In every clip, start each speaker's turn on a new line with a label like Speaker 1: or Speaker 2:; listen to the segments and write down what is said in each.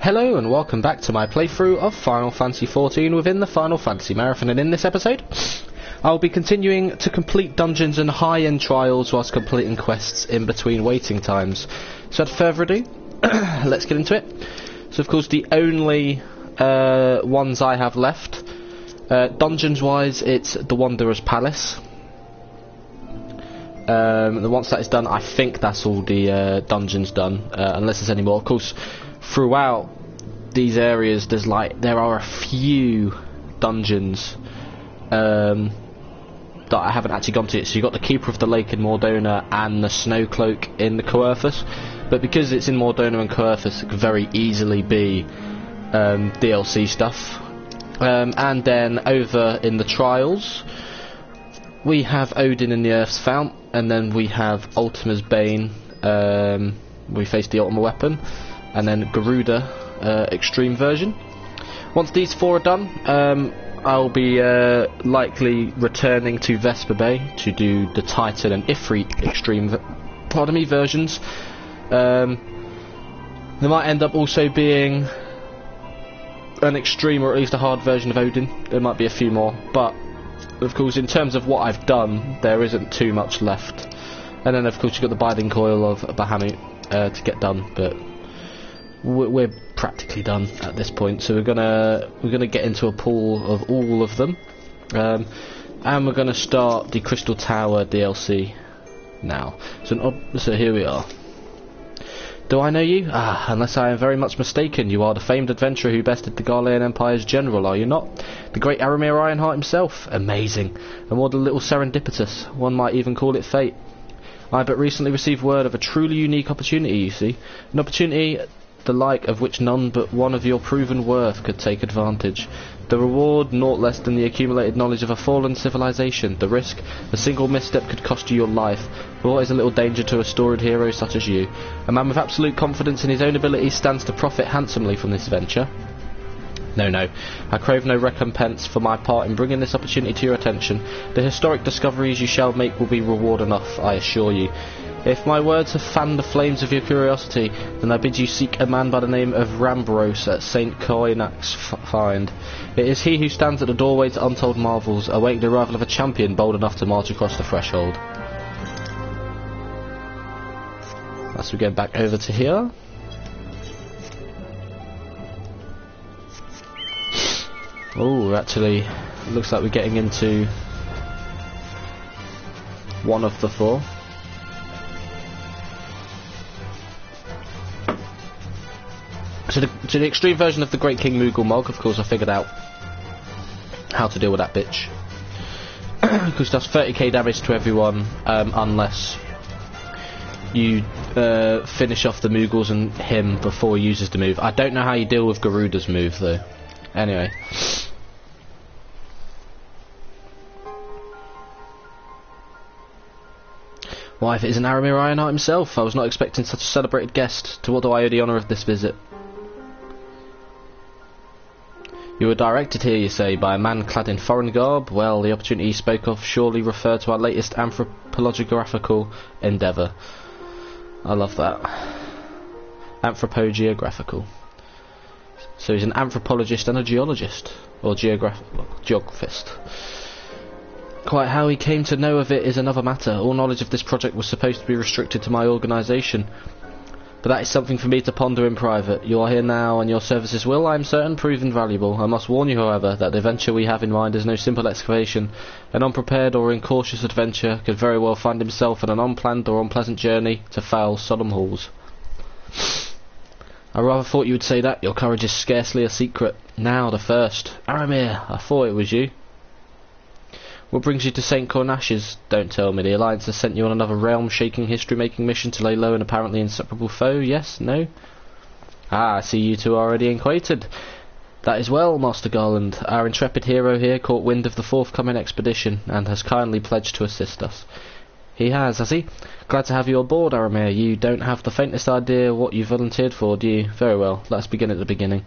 Speaker 1: Hello and welcome back to my playthrough of Final Fantasy XIV within the Final Fantasy Marathon, and in this episode I'll be continuing to complete dungeons and high-end trials whilst completing quests in between waiting times. So without further ado, let's get into it. So of course the only ones I have left, dungeons wise, it's the Wanderer's Palace. Once that is done, I think that's all the dungeons done, unless there's any more. Of course, throughout these areas, there are a few dungeons that I haven't actually gone to yet. So you've got the Keeper of the Lake in Mordona and the Snowcloak in the Coerthas, but because it's in Mordona and Coerthas, it could very easily be DLC stuff. And then over in the trials, we have Odin in the Earth's Fount, and then we have Ultima's Bane. We face the Ultima weapon, and then Garuda Extreme version. Once these four are done, I'll be likely returning to Vesper Bay to do the Titan and Ifrit Extreme versions. There might end up also being an extreme or at least a hard version of Odin. There might be a few more, but of course in terms of what I've done, there isn't too much left. And then of course you've got the Binding Coil of Bahamut to get done, but we're practically done at this point. So we're gonna get into a pool of all of them, and we're gonna start the Crystal Tower DLC now. So here we are. Do I know you? Ah, unless I am very much mistaken, you are the famed adventurer who bested the Garlean Empire's general, are you not? The great Aramir Ironheart himself? Amazing. And more than a little serendipitous. One might even call it fate. I but recently received word of a truly unique opportunity, you see. An opportunity the like of which none but one of your proven worth could take advantage. The reward, naught less than the accumulated knowledge of a fallen civilization. The risk, a single misstep could cost you your life. But what is a little danger to a storied hero such as you? A man with absolute confidence in his own abilities stands to profit handsomely from this venture. No, I crave no recompense for my part in bringing this opportunity to your attention. The historic discoveries you shall make will be reward enough, I assure you. If my words have fanned the flames of your curiosity, then I bid you seek a man by the name of Rambros at St. Coinac's Find. It is he who stands at the doorway to untold marvels, awaiting the arrival of a champion bold enough to march across the threshold. As we go back over to here. Oh, actually, looks like we're getting into one of the four. So the extreme version of the Great King Moogle Mog, of course I figured out how to deal with that bitch. Because does 30k damage to everyone, unless you finish off the Moogles and him before he uses the move. I don't know how you deal with Garuda's move though. Anyway. Why, if it is an Aramir Ironheart himself, I was not expecting such a celebrated guest. To what do I owe the honour of this visit? You were directed here, you say, by a man clad in foreign garb? Well, the opportunity you spoke of surely referred to our latest anthropologographical endeavour. I love that. Anthropogeographical. So he's an anthropologist and a geologist. Or geographist. Quite how he came to know of it is another matter. All knowledge of this project was supposed to be restricted to my organisation. But that is something for me to ponder in private. You are here now, and your services will, I am certain, prove invaluable. I must warn you, however, that the venture we have in mind is no simple excavation. An unprepared or incautious adventurer could very well find himself on an unplanned or unpleasant journey to foul, solemn halls. I rather thought you would say that. Your courage is scarcely a secret. Now, the first. Aramir, I thought it was you. What brings you to St. Cornash's? Don't tell me. The Alliance has sent you on another realm-shaking, history-making mission to lay low an apparently inseparable foe? Yes? No? Ah, I see you two are already acquainted. That is well, Master Garland. Our intrepid hero here caught wind of the forthcoming expedition, and has kindly pledged to assist us. He has he? Glad to have you on board, Aramir. You don't have the faintest idea what you volunteered for, do you? Very well, let's begin at the beginning.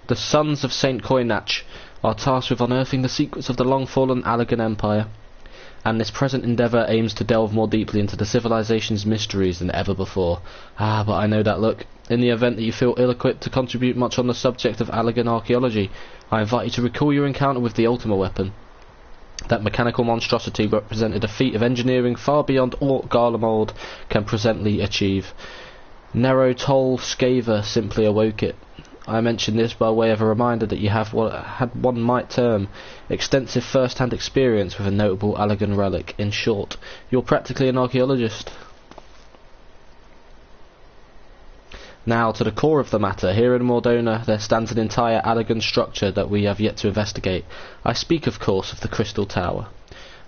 Speaker 1: The Sons of St. Coinach are tasked with unearthing the secrets of the long-fallen Allagan Empire. and this present endeavour aims to delve more deeply into the civilization's mysteries than ever before. Ah, but I know that look. In the event that you feel ill-equipped to contribute much on the subject of Allagan archaeology, I invite you to recall your encounter with the Ultima weapon. That mechanical monstrosity represented a feat of engineering far beyond aught Garlemald can presently achieve. Nero Tol Scaver simply awoke it. I mention this by way of a reminder that you have what one might term extensive first-hand experience with a notable Allagan relic. In short, you're practically an archaeologist. Now, to the core of the matter, here in Mordona there stands an entire Allagan structure that we have yet to investigate. I speak, of course, of the Crystal Tower.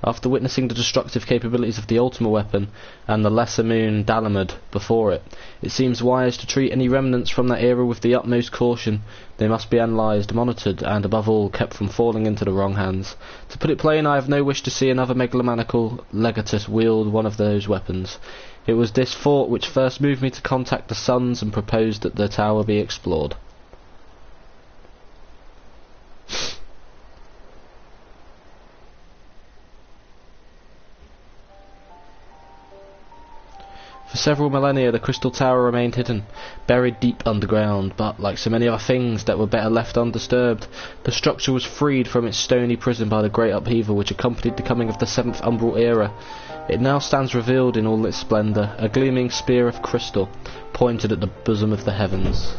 Speaker 1: After witnessing the destructive capabilities of the Ultima weapon and the lesser moon Dalamud before it, it seems wise to treat any remnants from that era with the utmost caution. They must be analysed, monitored, and above all kept from falling into the wrong hands. To put it plain, I have no wish to see another megalomaniacal legatus wield one of those weapons. It was this thought which first moved me to contact the Sons and propose that the tower be explored. For several millennia the Crystal Tower remained hidden, buried deep underground, but, like so many other things that were better left undisturbed, the structure was freed from its stony prison by the great upheaval which accompanied the coming of the 7th Umbral Era. It now stands revealed in all its splendour, a gleaming spear of crystal, pointed at the bosom of the heavens.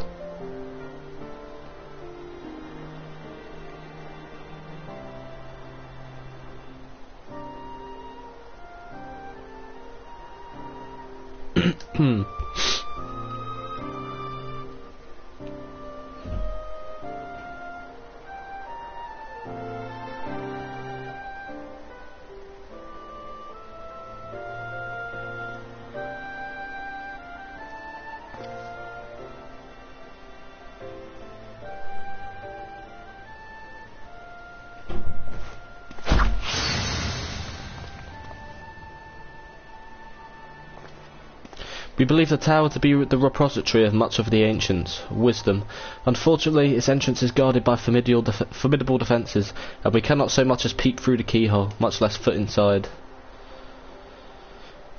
Speaker 1: We believe the tower to be the repository of much of the ancients' wisdom. Unfortunately, its entrance is guarded by formidable defences, and we cannot so much as peep through the keyhole, much less foot inside.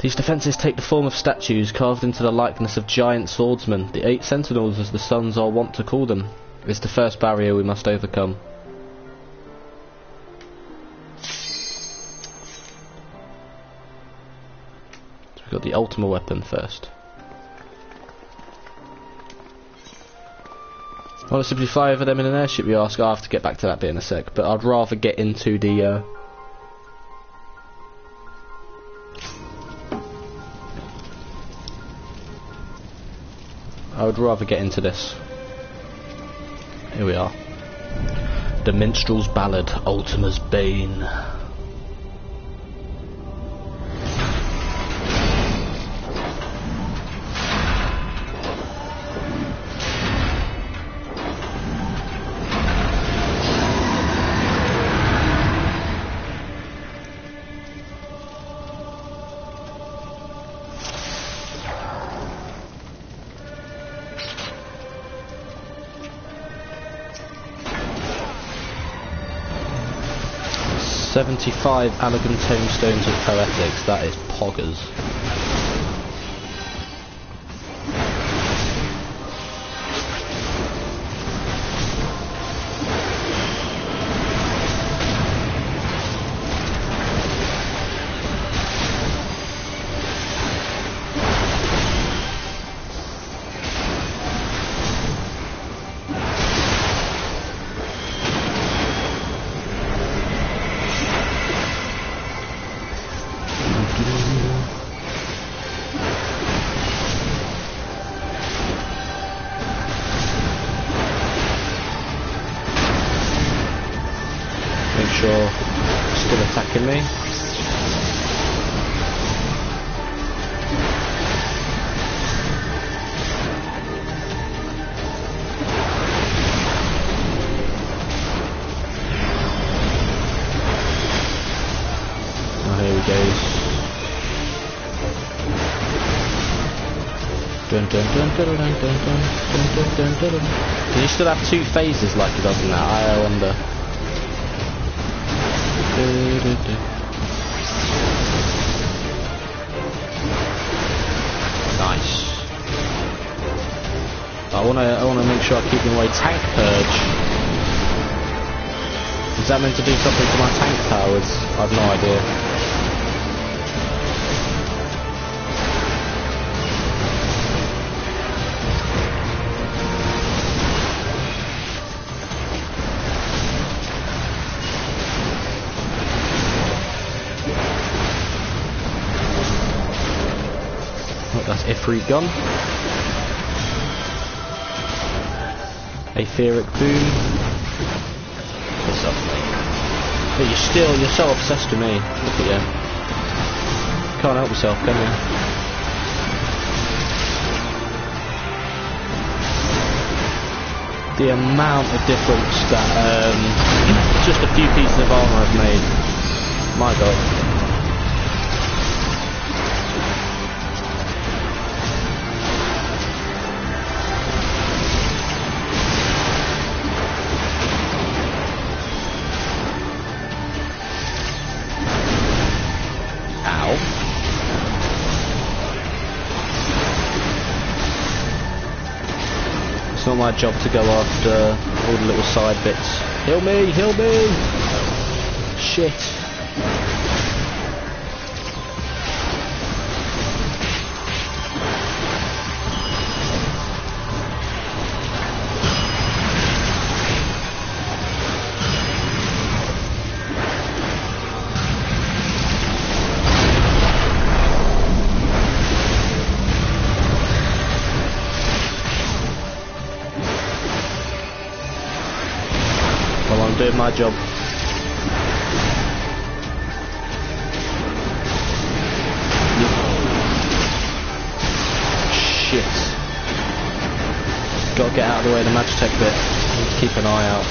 Speaker 1: These defences take the form of statues carved into the likeness of giant swordsmen. The 8 sentinels, as the Sons are wont to call them, is the first barrier we must overcome. We've got the Ultima weapon first. I want to simply fly over them in an airship, you ask? I'll have to get back to that bit in a sec, but I'd rather get into the I would rather get into this. Here we are. The Minstrel's Ballad, Ultima's Bane. "75 Allagan tombstones of poetics," that is poggers. Sure, still attacking me. Oh, here he goes. Dun dun dun dun dun dun dun dun dun dun dun. Does he still have 2 phases like he does in that? I wonder. Nice. wanna make sure I keep them away. Tank purge. Is that meant to do something to my tank powers? I've no idea. Oh, that's Ifrit gun. Aetheric boom. What's up, mate? But you're so obsessed with me. Look at you. Can't help yourself, can you? The amount of difference that just a few pieces of armour have made. My God. It's not my job to go after all the little side bits. Heal me! Heal me! Shit. Well, I'm doing my job. Shit. Gotta get out of the way of the Magitech bit. Need to keep an eye out.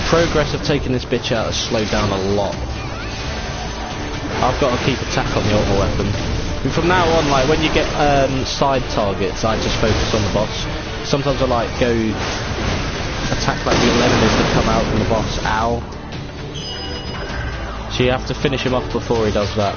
Speaker 1: Progress of taking this bitch out has slowed down a lot. I've got to keep attack on the auto weapon. And from now on, like when you get side targets, I just focus on the boss. Sometimes I like go attack like the 11ers that come out from the boss. Ow. So you have to finish him off before he does that.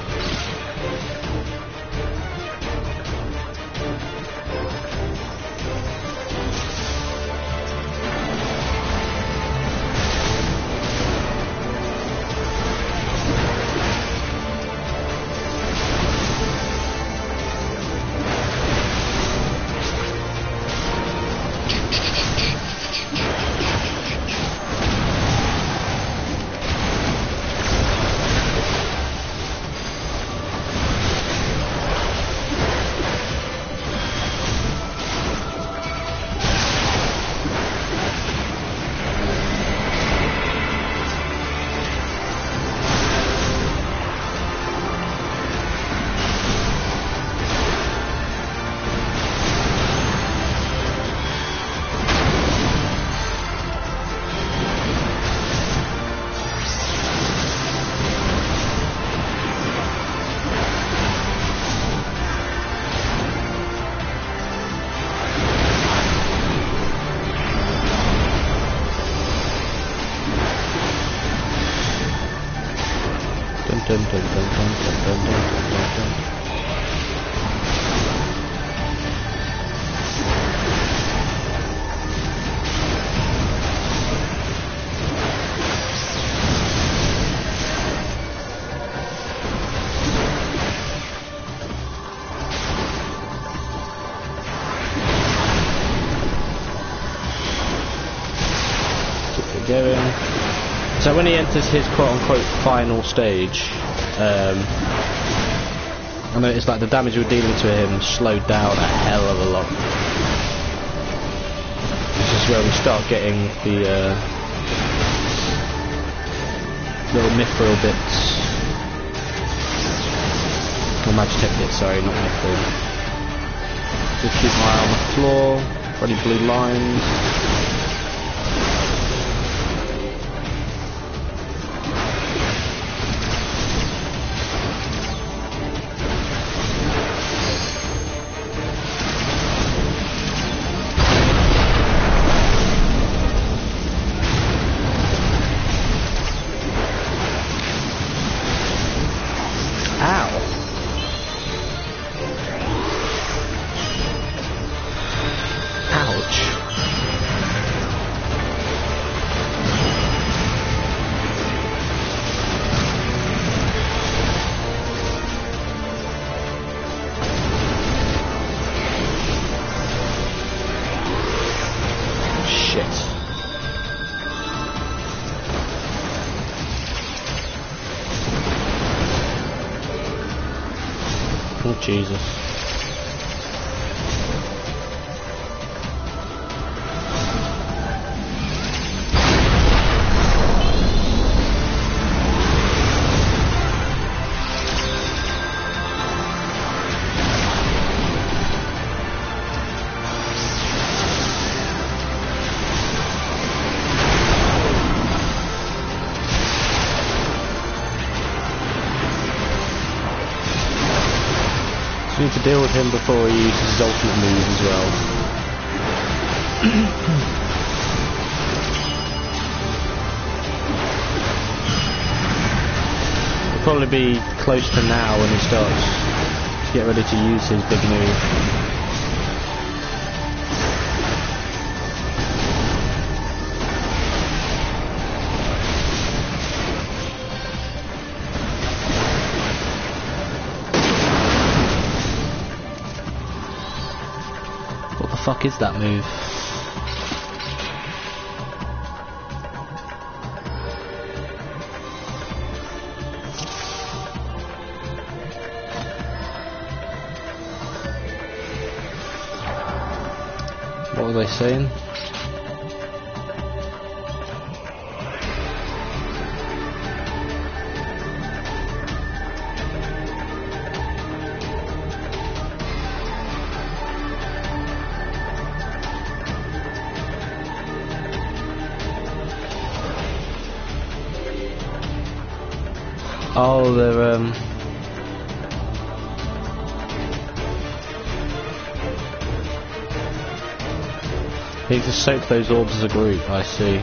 Speaker 1: Dun, dun, dun, dun, dun, dun, dun, dun, dun. Keep it going. So when he enters his quote-unquote final stage, I noticed like the damage we're dealing to him slowed down a hell of a lot. This is where we start getting the little mithril bits. Or Magitech bits, sorry, not mithril. Just keep my eye on the floor, any blue lines. Oh, Jesus. We need to deal with him before he uses his ultimate move as well. It'll probably be close to now when he starts to get ready to use his big move. What the fuck is that move? What were they saying? Oh, they're they need to soak those orbs as a group, I see.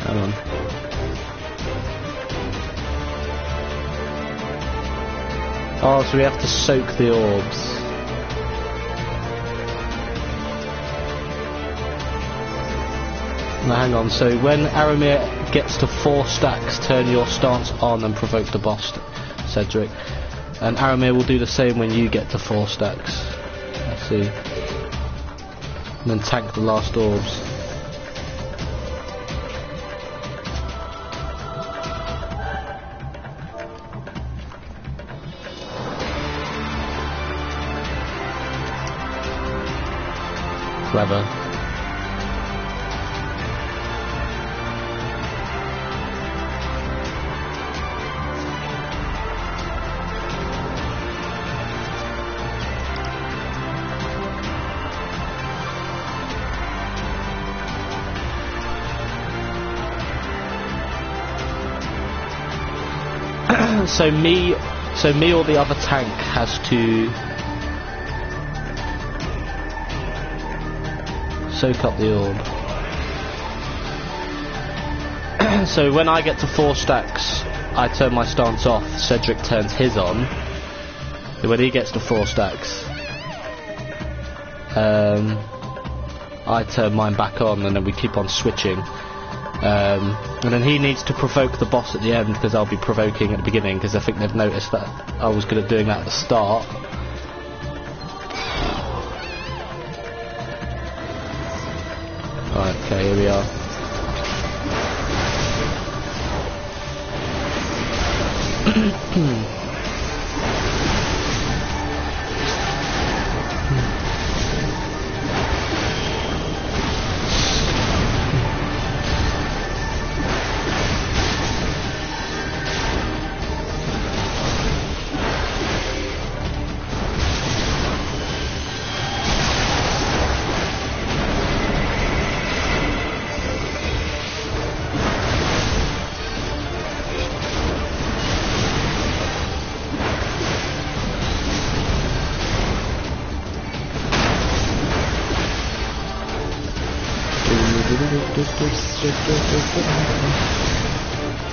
Speaker 1: Hang on. Oh, so we have to soak the orbs. Now hang on, so when Aramir gets to 4 stacks, turn your stance on and provoke the boss, Cedric. And Aramir will do the same when you get to 4 stacks. I see. And then tank the last orbs. Clever. So me or the other tank has to soak up the orb. So when I get to 4 stacks, I turn my stance off. Cedric turns his on. When he gets to 4 stacks, I turn mine back on, and then we keep on switching. And then he needs to provoke the boss at the end, because I'll be provoking at the beginning, because I think they've noticed that I was good at doing that at the start. Right, okay, here we are.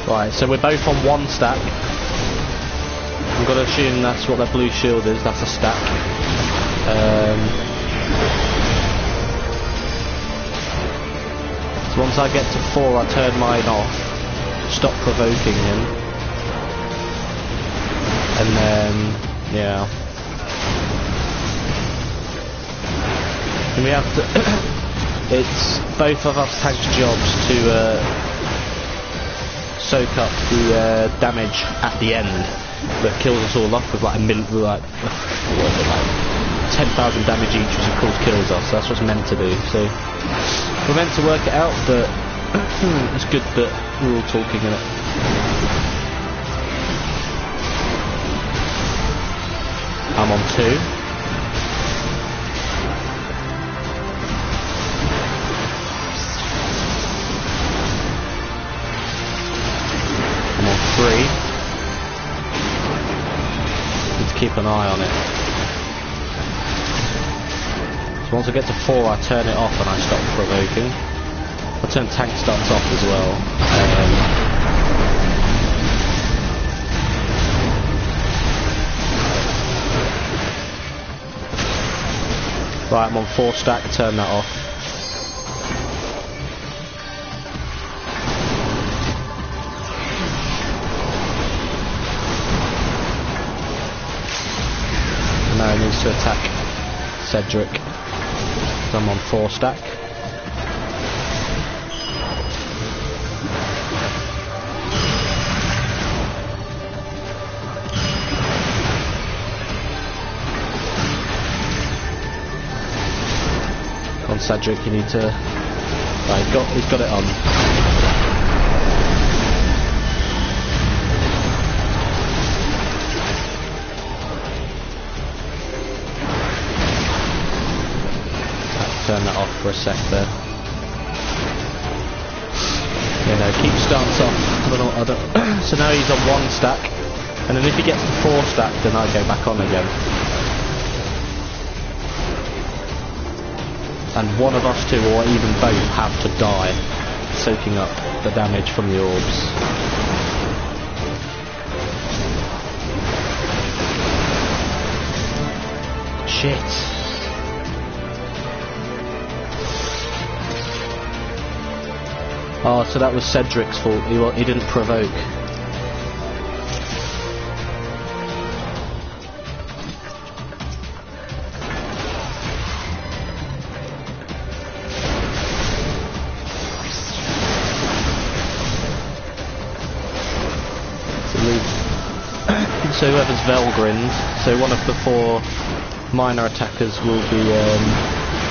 Speaker 1: Right, so we're both on 1 stack. I'm going to assume that's what that blue shield is, that's a stack. So once I get to 4, I turn mine off, stop provoking him, and then, yeah. And we have to... it's both of us tanks' jobs to soak up the damage at the end that kills us all off with like what is it, like 10,000 damage each, which of course kills us. So that's what's meant to do. So we're meant to work it out, but it's good that we're all talking in it. I'm on 2. I'm on 3. Need to keep an eye on it. So once I get to 4, I turn it off and I stop provoking. I turn tank stunts off as well. Right, I'm on 4 stack, turn that off. And now he needs to attack Cedric. So I'm on 4 stack. Cedric, you need to... Right, he's got it on. Turn that off for a sec there. You know, keep stance off. I don't so now he's on 1 stack, and then if he gets to 4 stack, then I go back on again. And one of us two, or even both, have to die, soaking up the damage from the orbs. Shit. Oh, so that was Cedric's fault. He didn't provoke. So whoever's Velgrind, so one of the 4 minor attackers will be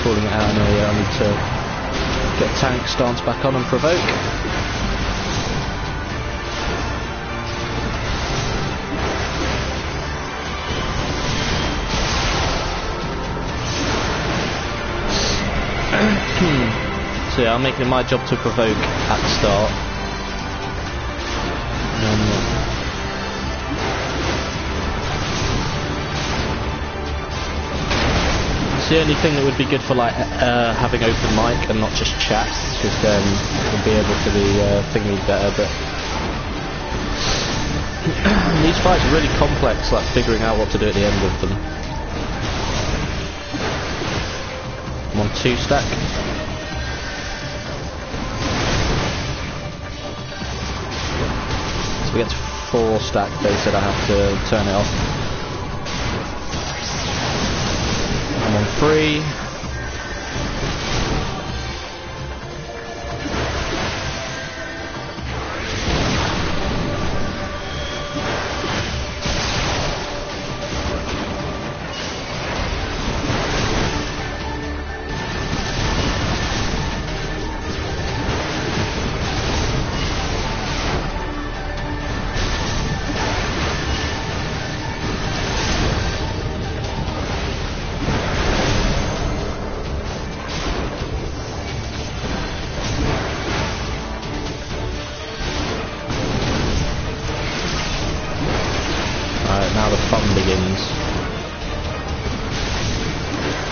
Speaker 1: calling it out in area. I need to get tank stance back on and provoke. So yeah, I'm making it my job to provoke at the start. The only thing that would be good for like having open mic and not just chat, because then we'll be able to be thingy better. But these fights are really complex, like figuring out what to do at the end of them. I'm on 2 stack. So we get to 4 stack, they said I have to turn it off. I'm on 3. Now the fun begins.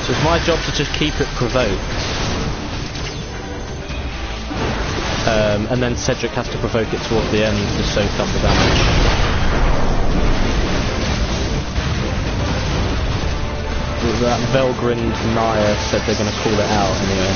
Speaker 1: So it's my job to just keep it provoked. And then Cedric has to provoke it towards the end to soak up the damage. That Velgrind Naya said they're going to call it out anyway.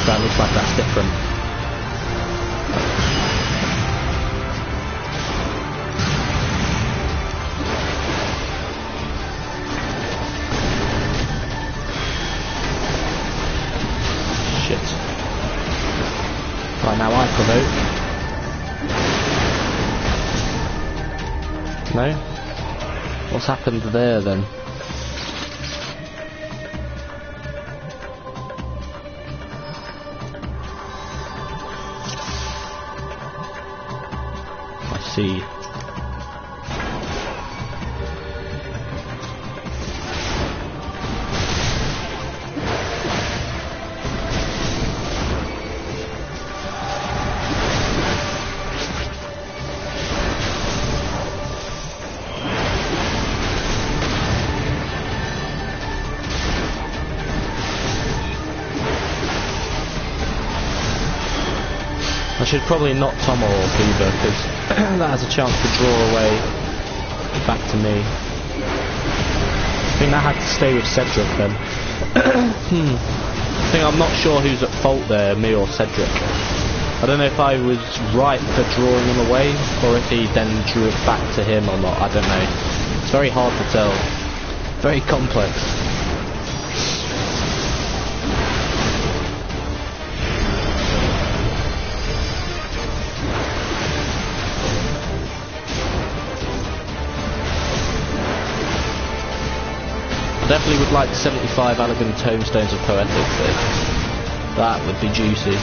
Speaker 1: That looks like that's different. Shit. Right, now I provoke. No? What's happened there then? See. I should probably not tomahawk either, because that has a chance to draw away back to me. I think that had to stay with Cedric then. I think I'm not sure who's at fault there, me or Cedric. I don't know if I was right for drawing him away, or if he then drew it back to him or not, I don't know. It's very hard to tell. Very complex. I definitely would like 75 elegant tomestones of poetic though. That would be juicy.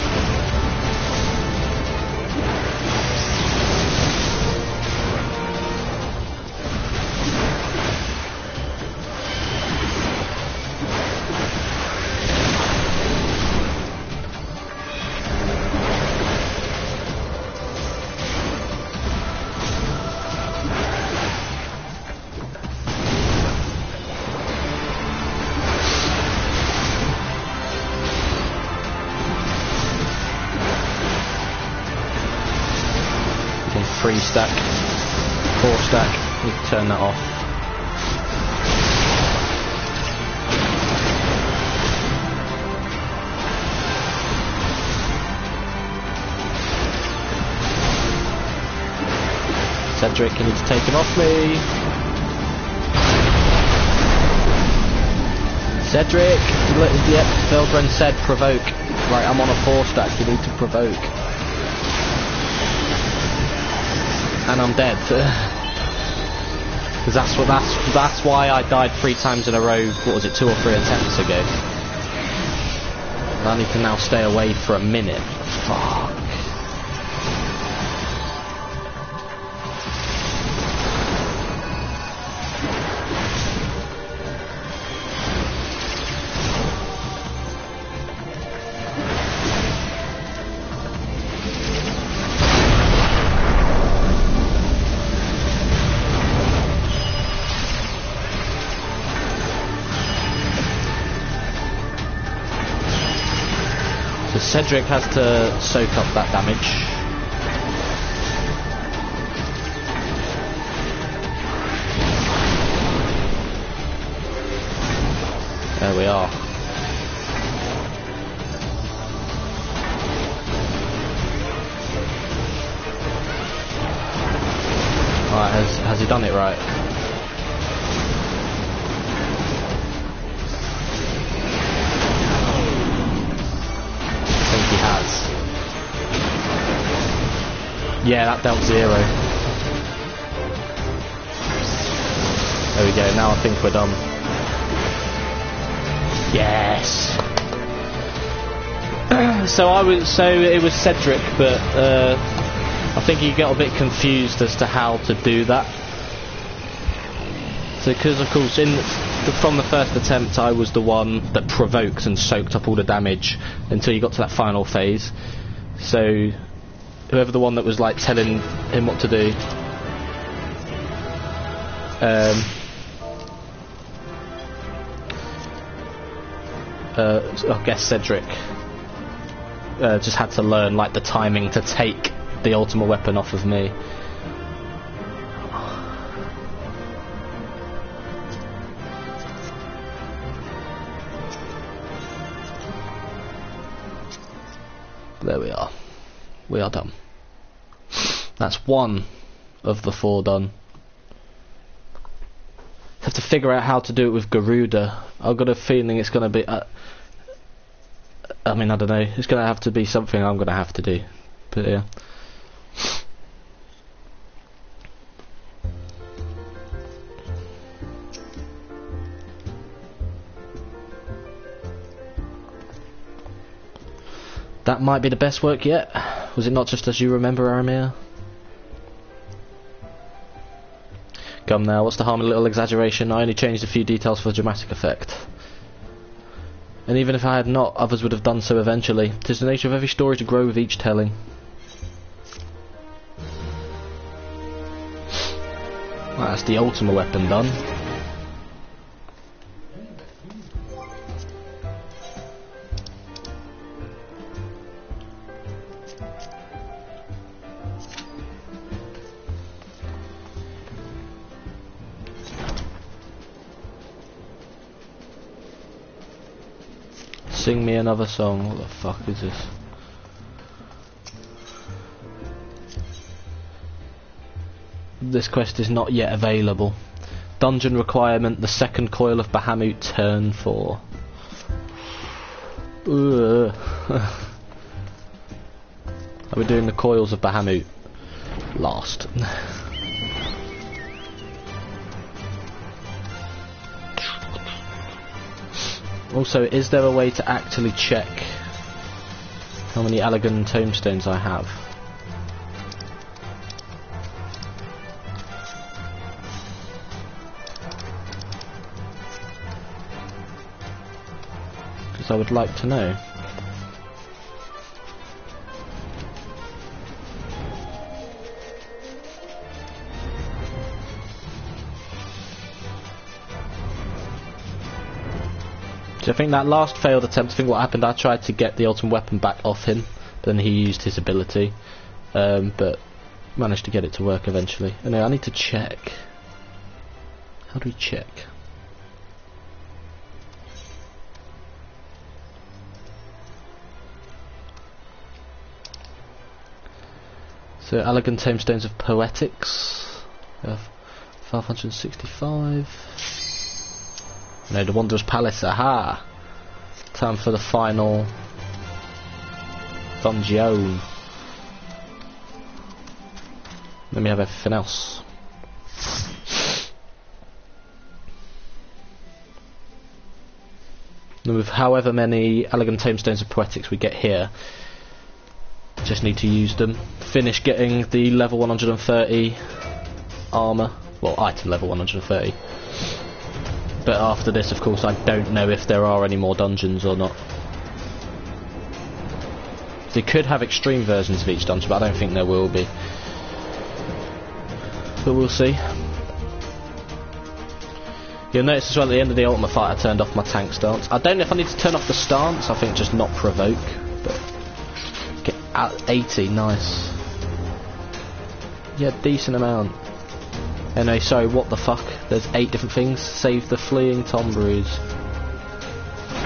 Speaker 1: Three stack, 4 stack, we can turn that off. Cedric, you need to take him off me. Cedric, yep, Feldren said provoke. Right, I'm on a 4 stack, you need to provoke. And I'm dead. Because that's why I died 3 times in a row. What was it, 2 or 3 attempts ago? And I need to now stay away for a minute. Fuck. Cedric has to soak up that damage. There we are. Alright, has he done it right? Yeah, that dealt 0. There we go, now I think we're done. Yes! So it was Cedric, but I think you get a bit confused as to how to do that. So because of course from the first attempt I was the one that provoked and soaked up all the damage until you got to that final phase. So whoever the one that was like telling him what to do, I guess Cedric just had to learn like the timing to take the ultimate weapon off of me. There we are. We are done. That's one of the 4 done. Have to figure out how to do it with Garuda. I've got a feeling it's going to be... I mean, I don't know. It's going to have to be something I'm going to have to do. But yeah. That might be the best work yet. Was it not just as you remember, Aramir? Come now, what's the harm in a little exaggeration? I only changed a few details for dramatic effect. And even if I had not, others would have done so eventually. 'Tis the nature of every story to grow with each telling. Well, that's the ultimate weapon done. Sing me another song. What the fuck is this? This quest is not yet available. Dungeon requirement: the second coil of Bahamut, turn 4. Are we doing the coils of Bahamut last? Also, is there a way to actually check how many Allagan tombstones I have? Because I would like to know. So I think that last failed attempt, I think what happened, I tried to get the ultimate weapon back off him, but then he used his ability, but managed to get it to work eventually. Anyway, I need to check. How do we check? So Allagan Tombstones of Poetics, 565. No, the Wanderer's Palace, aha! Time for the final dungeon. Let me have everything else. And with however many Allagan Tombstones of Poetics we get here, just need to use them. Finish getting the level 130 armour, well, item level 130. But after this, of course, I don't know if there are any more dungeons or not. They could have extreme versions of each dungeon, but I don't think there will be. But we'll see. You'll notice as well at the end of the ultimate fight I turned off my tank stance. I don't know if I need to turn off the stance, I think just not provoke. But get at 80, nice. Yeah, decent amount. Anyway, sorry, what the fuck? There's 8 different things. Save the fleeing Tomberries.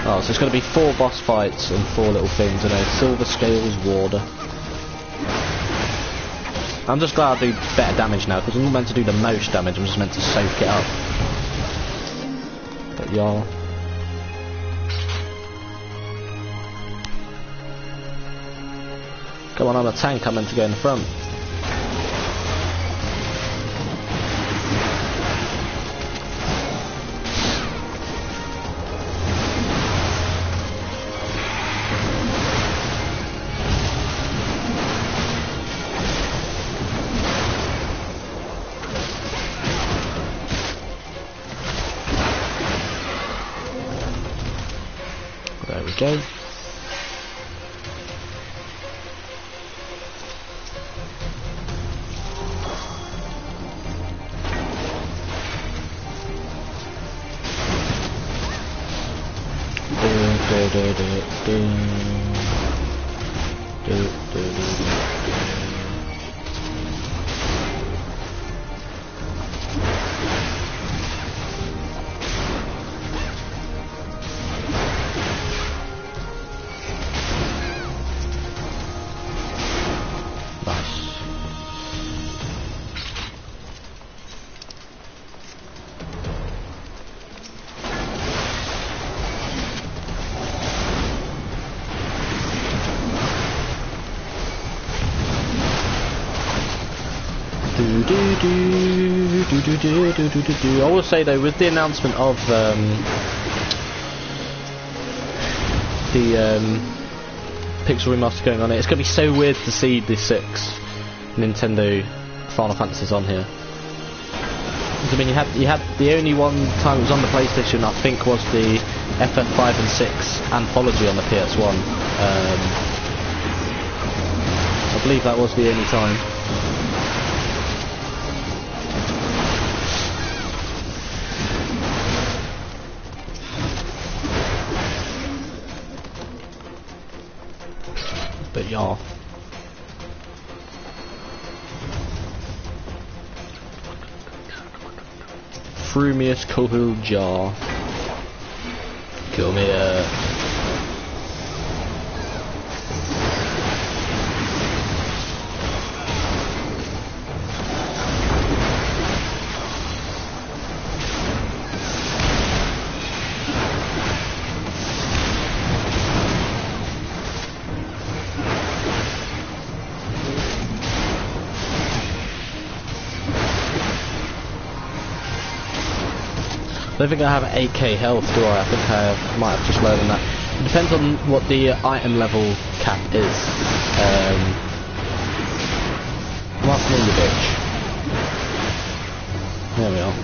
Speaker 1: Oh, so it's going to be 4 boss fights and 4 little things. I know, Silver Scales Warder. I'm just glad I do better damage now, because I'm not meant to do the most damage, I'm just meant to soak it up. But y'all... Come on, I'm a tank, I'm meant to go in the front. There we go. I will say though, with the announcement of the Pixel Remaster going on, it's going to be so weird to see the 6 Nintendo Final Fantasies on here. I mean, you had the only one time it was on the PlayStation, I think, was the FF5 and 6 anthology on the PS1. I believe that was the only time. But yeah. Frumious Kohul Jar. Kill me I don't think I have 8k health, do I? I think I might have just learned that. It depends on what the item level cap is. Come off me, you bitch. There we are.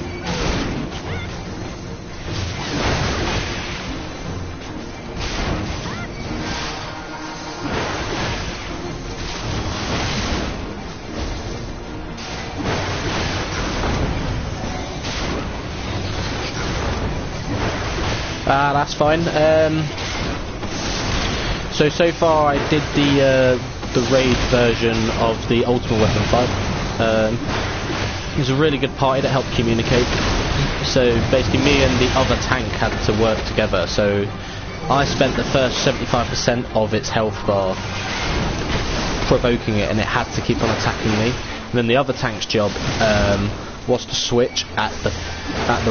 Speaker 1: That's fine. So far I did the raid version of the Ultimate Weapon fight. It was a really good party that helped communicate. So basically me and the other tank had to work together. So I spent the first 75% of its health bar provoking it, and it had to keep on attacking me. And then the other tank's job was to switch at the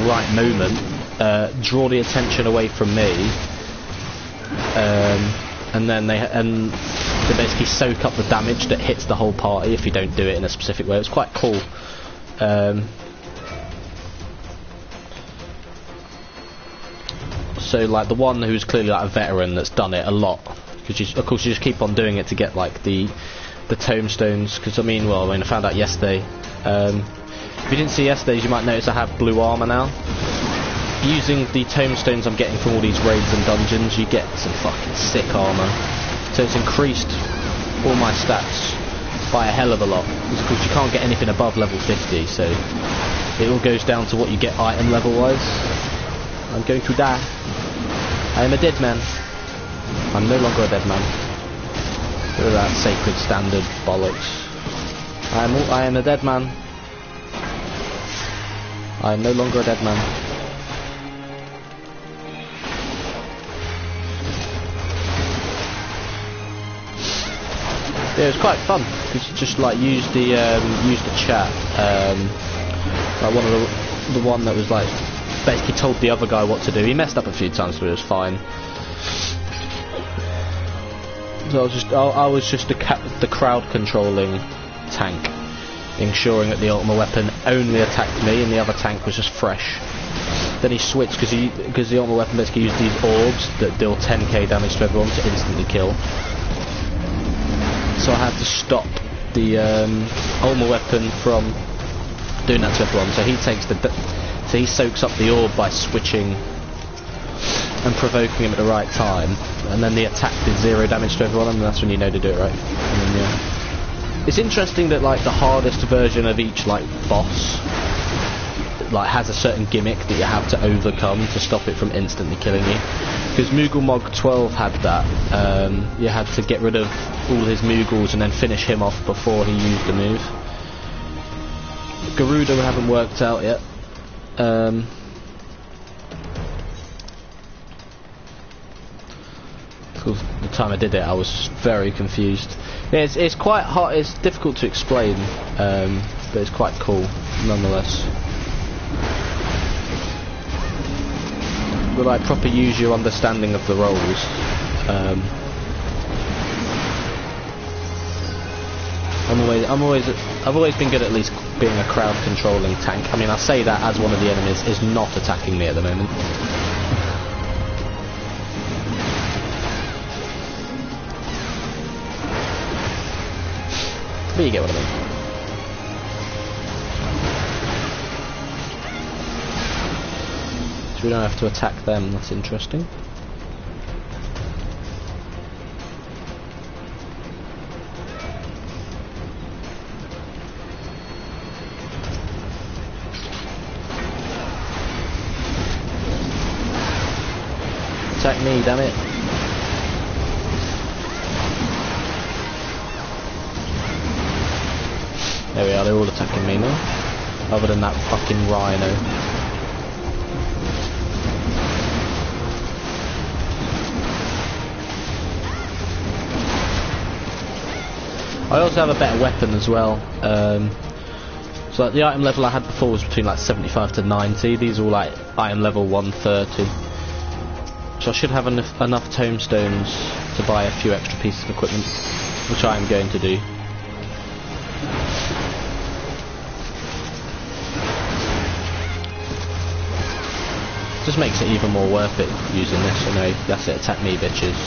Speaker 1: right moment. Draw the attention away from me, and then they basically soak up the damage that hits the whole party if you don't do it in a specific way. It was quite cool. So like the one who's clearly like a veteran that's done it a lot, because of course you just keep on doing it to get like the tombstones. Because I found out yesterday. If you didn't see yesterday's, you might notice I have blue armor now. Using the tombstones I'm getting from all these raids and dungeons, you get some fucking sick armor. So it's increased all my stats by a hell of a lot. Because of course you can't get anything above level 50, so it all goes down to what you get item level wise. I'm going to die. I am a dead man. I'm no longer a dead man. Look at that sacred standard bollocks. I am a dead man. I am no longer a dead man. Yeah, it was quite fun because you just like use the chat. Like the one that was like basically told the other guy what to do. He messed up a few times, but it was fine. So I was just the crowd controlling tank, ensuring that the ultimate weapon only attacked me and the other tank was just fresh. Then he switched because the ultimate weapon basically used these orbs that deal 10k damage to everyone to instantly kill. So I had to stop the ultimate weapon from doing that to everyone. So he soaks up the orb by switching and provoking him at the right time, and then the attack did 0 damage to everyone, and that's when you know to do it right. And then, yeah. It's interesting that like the hardest version of each like boss like has a certain gimmick that you have to overcome to stop it from instantly killing you. Because Moogle Mog 12 had that. You had to get rid of all his Moogles and then finish him off before he used the move. Gerudo haven't worked out yet. The time I did it, I was very confused. Yeah, it's quite hard. It's difficult to explain, but it's quite cool nonetheless. But like proper use your understanding of the roles. And I've always been good at least being a crowd controlling tank. I mean, I say that as one of the enemies is not attacking me at the moment. But you get what I mean. So we don't have to attack them, that's interesting. Attack me, damn it. There we are, they're all attacking me now. Other than that fucking rhino. I also have a better weapon as well. So like the item level I had before was between like 75 to 90. These are all like item level 130. So I should have enough tombstones to buy a few extra pieces of equipment, which I am going to do. Just makes it even more worth it using this. You know, that's it, attack me, bitches.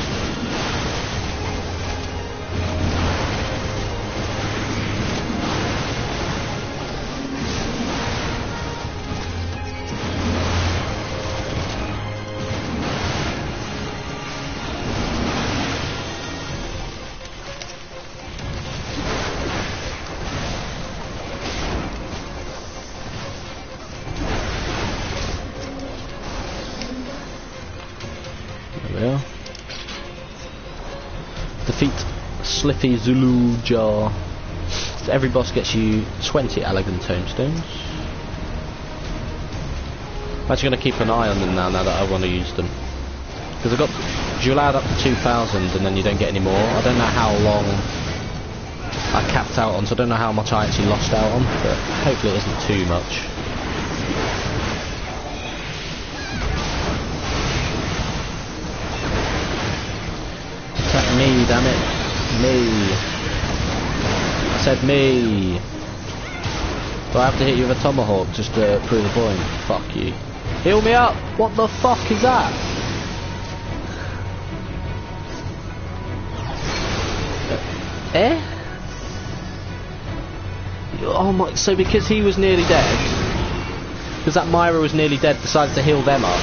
Speaker 1: Defeat Slippy Zulu Jar. So every boss gets you 20 elegant tombstones. I'm actually going to keep an eye on them now that I want to use them. Because I've got... you're allowed up to 2,000 and then you don't get any more. I don't know how long I capped out on, so I don't know how much I actually lost out on, but hopefully it isn't too much. Me, damn it. Me. I said me. Do I have to hit you with a tomahawk just to prove a point? Fuck you. Heal me up! What the fuck is that? Eh? Oh my, so because he was nearly dead, because that Myra was nearly dead, decided to heal them up,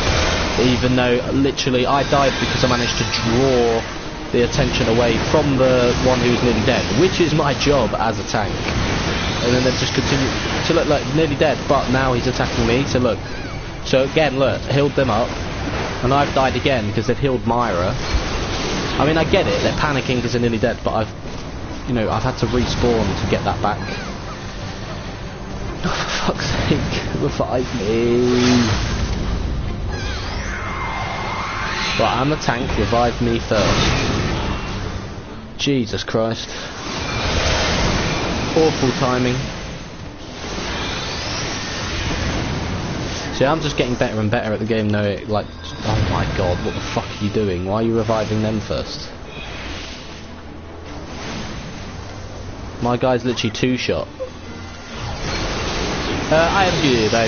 Speaker 1: even though literally I died because I managed to draw the attention away from the one who was nearly dead, which is my job as a tank. And then they just continue to look like nearly dead, but now he's attacking me. So look, so again, look, healed them up, and I've died again because they've healed Myra. I mean, I get it, they're panicking because they're nearly dead, but I've had to respawn to get that back. Oh, for fuck's sake, revive me. Right, I'm the tank, revive me first. Jesus Christ. Awful timing. See, I'm just getting better and better at the game now. Like, oh my god, what the fuck are you doing? Why are you reviving them first? My guy's literally two-shot. I am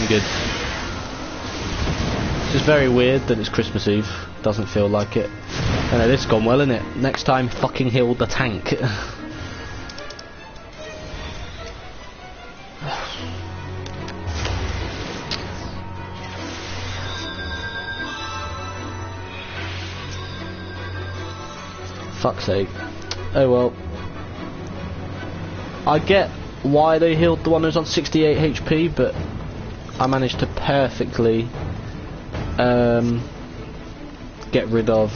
Speaker 1: good. It's just very weird that it's Christmas Eve. Doesn't feel like it. I know, this has gone well, isn't it? Next time, fucking heal the tank. Fuck's sake. Oh well. I get why they healed the one who's on 68 HP, but I managed to perfectly get rid of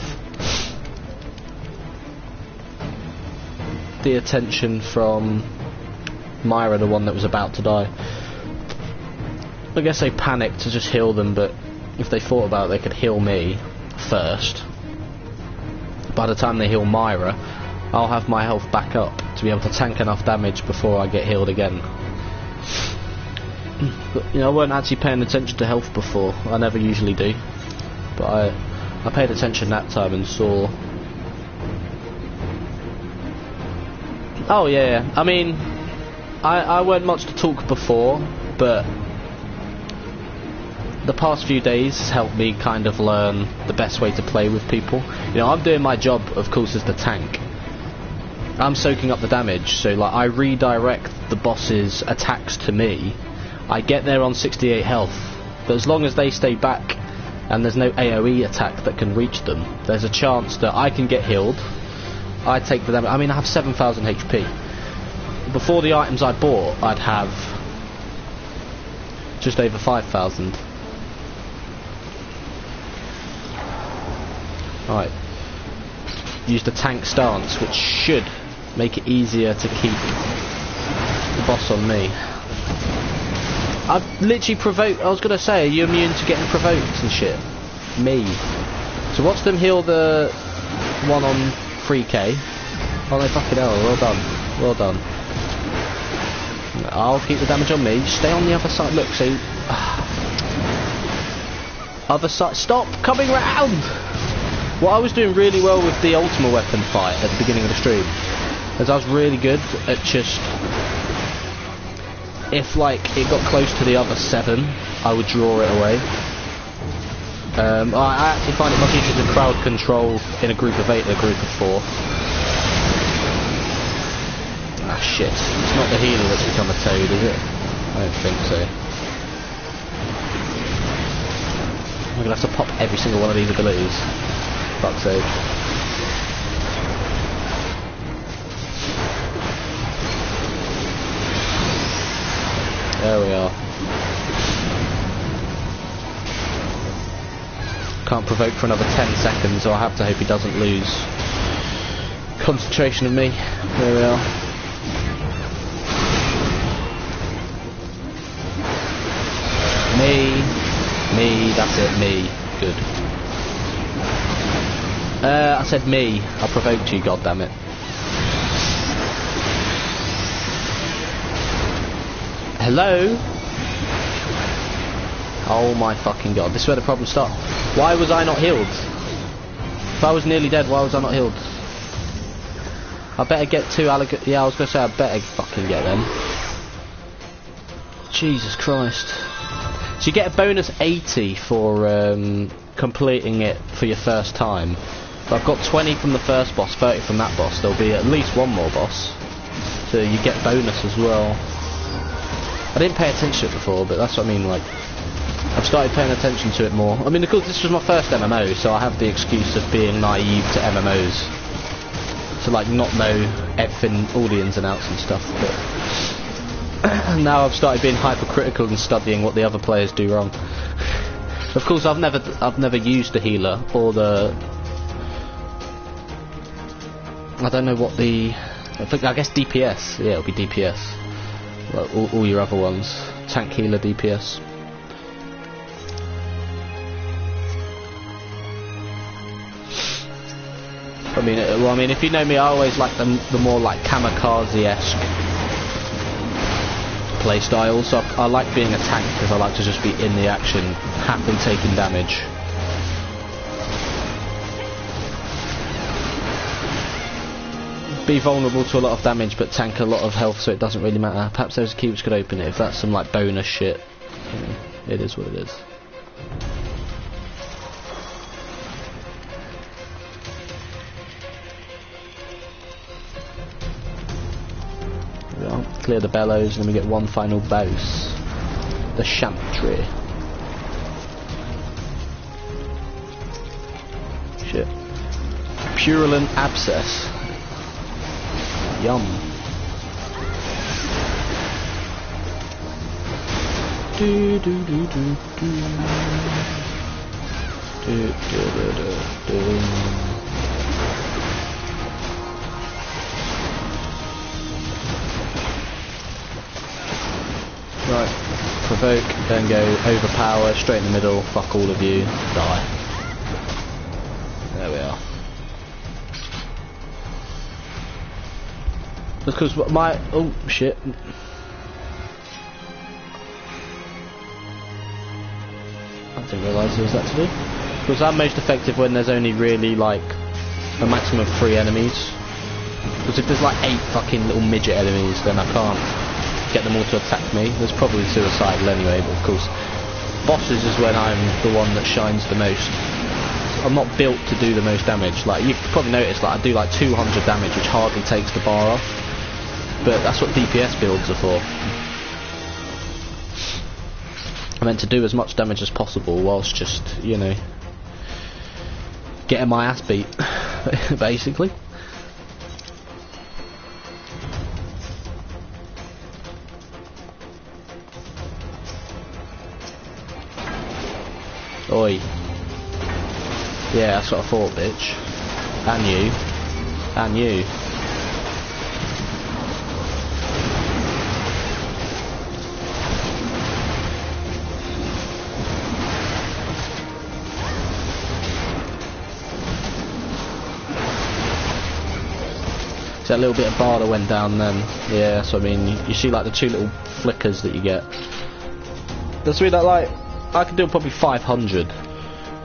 Speaker 1: the attention from Myra, the one that was about to die. I guess they panicked to just heal them, but if they thought about it, they could heal me first. By the time they heal Myra, I'll have my health back up to be able to tank enough damage before I get healed again. But, you know, I weren't actually paying attention to health before. I never usually do, but I paid attention that time and saw. Oh yeah, I mean, I weren't much to talk before, but the past few days helped me kind of learn the best way to play with people. You know, I'm doing my job, of course, as the tank. I'm soaking up the damage, so like I redirect the boss's attacks to me. I get there on 68 health, but as long as they stay back and there's no AoE attack that can reach them, there's a chance that I can get healed. I take the damage. I mean, I have 7,000 HP. Before the items I bought, I'd have just over 5,000. Right. Use the tank stance, which should make it easier to keep the boss on me. I've literally provoked. I was gonna say, are you immune to getting provoked and shit? Me. So watch them heal the one on 3k. Oh, they fucking hell. Well done. Well done. I'll keep the damage on me. Stay on the other side. Look, so other side. Stop coming round. What I was doing really well with the ultimate weapon fight at the beginning of the stream is I was really good at just, if like it got close to the other 7, I would draw it away. I actually find it much easier to crowd control in a group of 8 than a group of 4. Ah shit, it's not the healer that's become a toad, is it? I don't think so. I'm gonna have to pop every single one of these abilities. Fuck's sake. There we are. Can't provoke for another 10 seconds, so I have to hope he doesn't lose concentration of me. There we are. Me, that's it, me. Good. I said me. I provoked you, goddammit. Hello? Oh my fucking god, this is where the problems start. Why was I not healed? If I was nearly dead, why was I not healed? I better get 2 alligator. Yeah, I was gonna say I better fucking get them. Jesus Christ. So you get a bonus 80 for completing it for your first time. But I've got 20 from the first boss, 30 from that boss. There'll be at least one more boss. So you get bonus as well. I didn't pay attention to it before, but that's what I mean, like, I've started paying attention to it more. I mean, of course, this was my first MMO, so I have the excuse of being naive to MMOs. To, like, not know everything, all the ins and outs and stuff, but now I've started being hypercritical and studying what the other players do wrong. Of course, I've never used the healer, or the... I don't know what the... I guess DPS, yeah, it'll be DPS. Like all your other ones. Tank, healer, DPS. I mean, if you know me, I always like the more like kamikaze-esque play style. So I like being a tank because I like to just be in the action, happily taking damage. Be vulnerable to a lot of damage, but tank a lot of health, so it doesn't really matter. Perhaps there's a key which could open it. If that's some like bonus shit, it is what it is. Clear the bellows, and then we get one final boss, the Chantry. Shit. Purulent Abscess. Yum. Do do do do do. Do do do do do. Right. Provoke, then go overpower, straight in the middle, fuck all of you, die. There we are. Because my... oh shit. I didn't realise there was that to do. Because I'm most effective when there's only really like a maximum of 3 enemies. Because if there's like 8 fucking little midget enemies, then I can't get them all to attack me. There's probably suicidal anyway, but of course, bosses is when I'm the one that shines the most. I'm not built to do the most damage. Like, you've probably noticed, like, I do like 200 damage, which hardly takes the bar off. But that's what DPS builds are for. I meant to do as much damage as possible whilst just, you know, getting my ass beat, basically. Oi. Yeah, that's what I thought, bitch. And you. And you. That little bit of bar that went down then. Yeah, that's what I mean. You see like the two little flickers that you get. That's really like, I could do probably 500.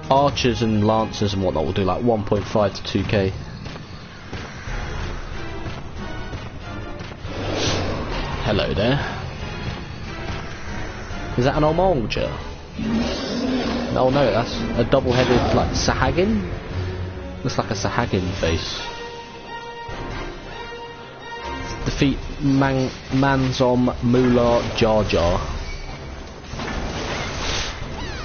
Speaker 1: Archers and lancers and whatnot will do like 1.5 to 2k. Hello there. Is that an Omolja? Oh no, that's a double-headed like Sahagin? Looks like a Sahagin face. Defeat Manzom Mullah Jar Jar.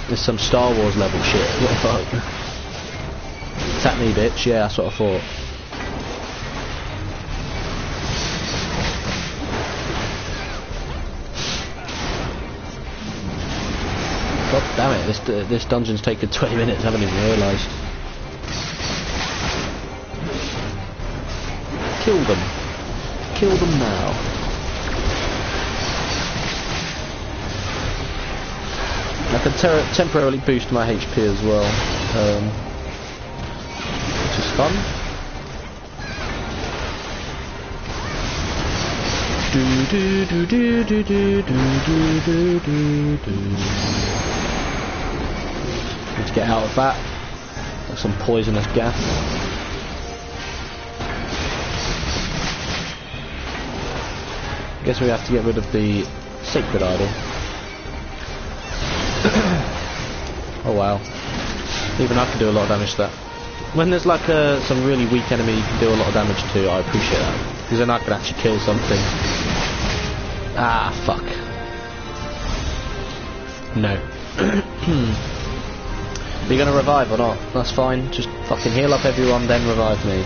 Speaker 1: There's some Star Wars level shit. What the fuck? Attack me, bitch. Yeah, that's what I thought. God damn it! This dungeon's taken 20 minutes. I haven't even realised. Kill them. Kill them now. I can temporarily boost my HP as well, which is fun. Need to get out of that. Got some poisonous gas. Guess we have to get rid of the sacred idol. Oh wow. Even I can do a lot of damage to that. When there's like some really weak enemy you can do a lot of damage to, I appreciate that. Because then I can actually kill something. Ah, fuck. No. Are you gonna revive or not? That's fine. Just fucking heal up everyone, then revive me.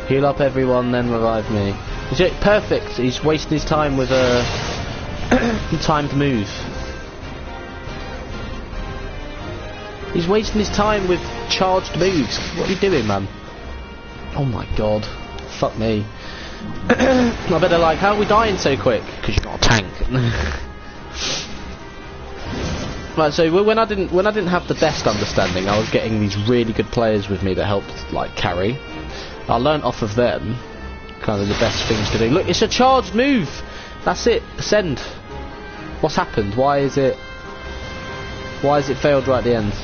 Speaker 1: Heal up everyone, then revive me. Is it perfect? He's wasting his time with a timed move. He's wasting his time with charged moves. What are you doing, man? Oh my god. Fuck me. I better like, how are we dying so quick? Because you're not a tank. Right, so when I didn't have the best understanding, I was getting these really good players with me that helped like carry. I learnt off of them kind of the best things to do. Look, it's a charged move. That's it. Send. What's happened? Why is it failed right at the end?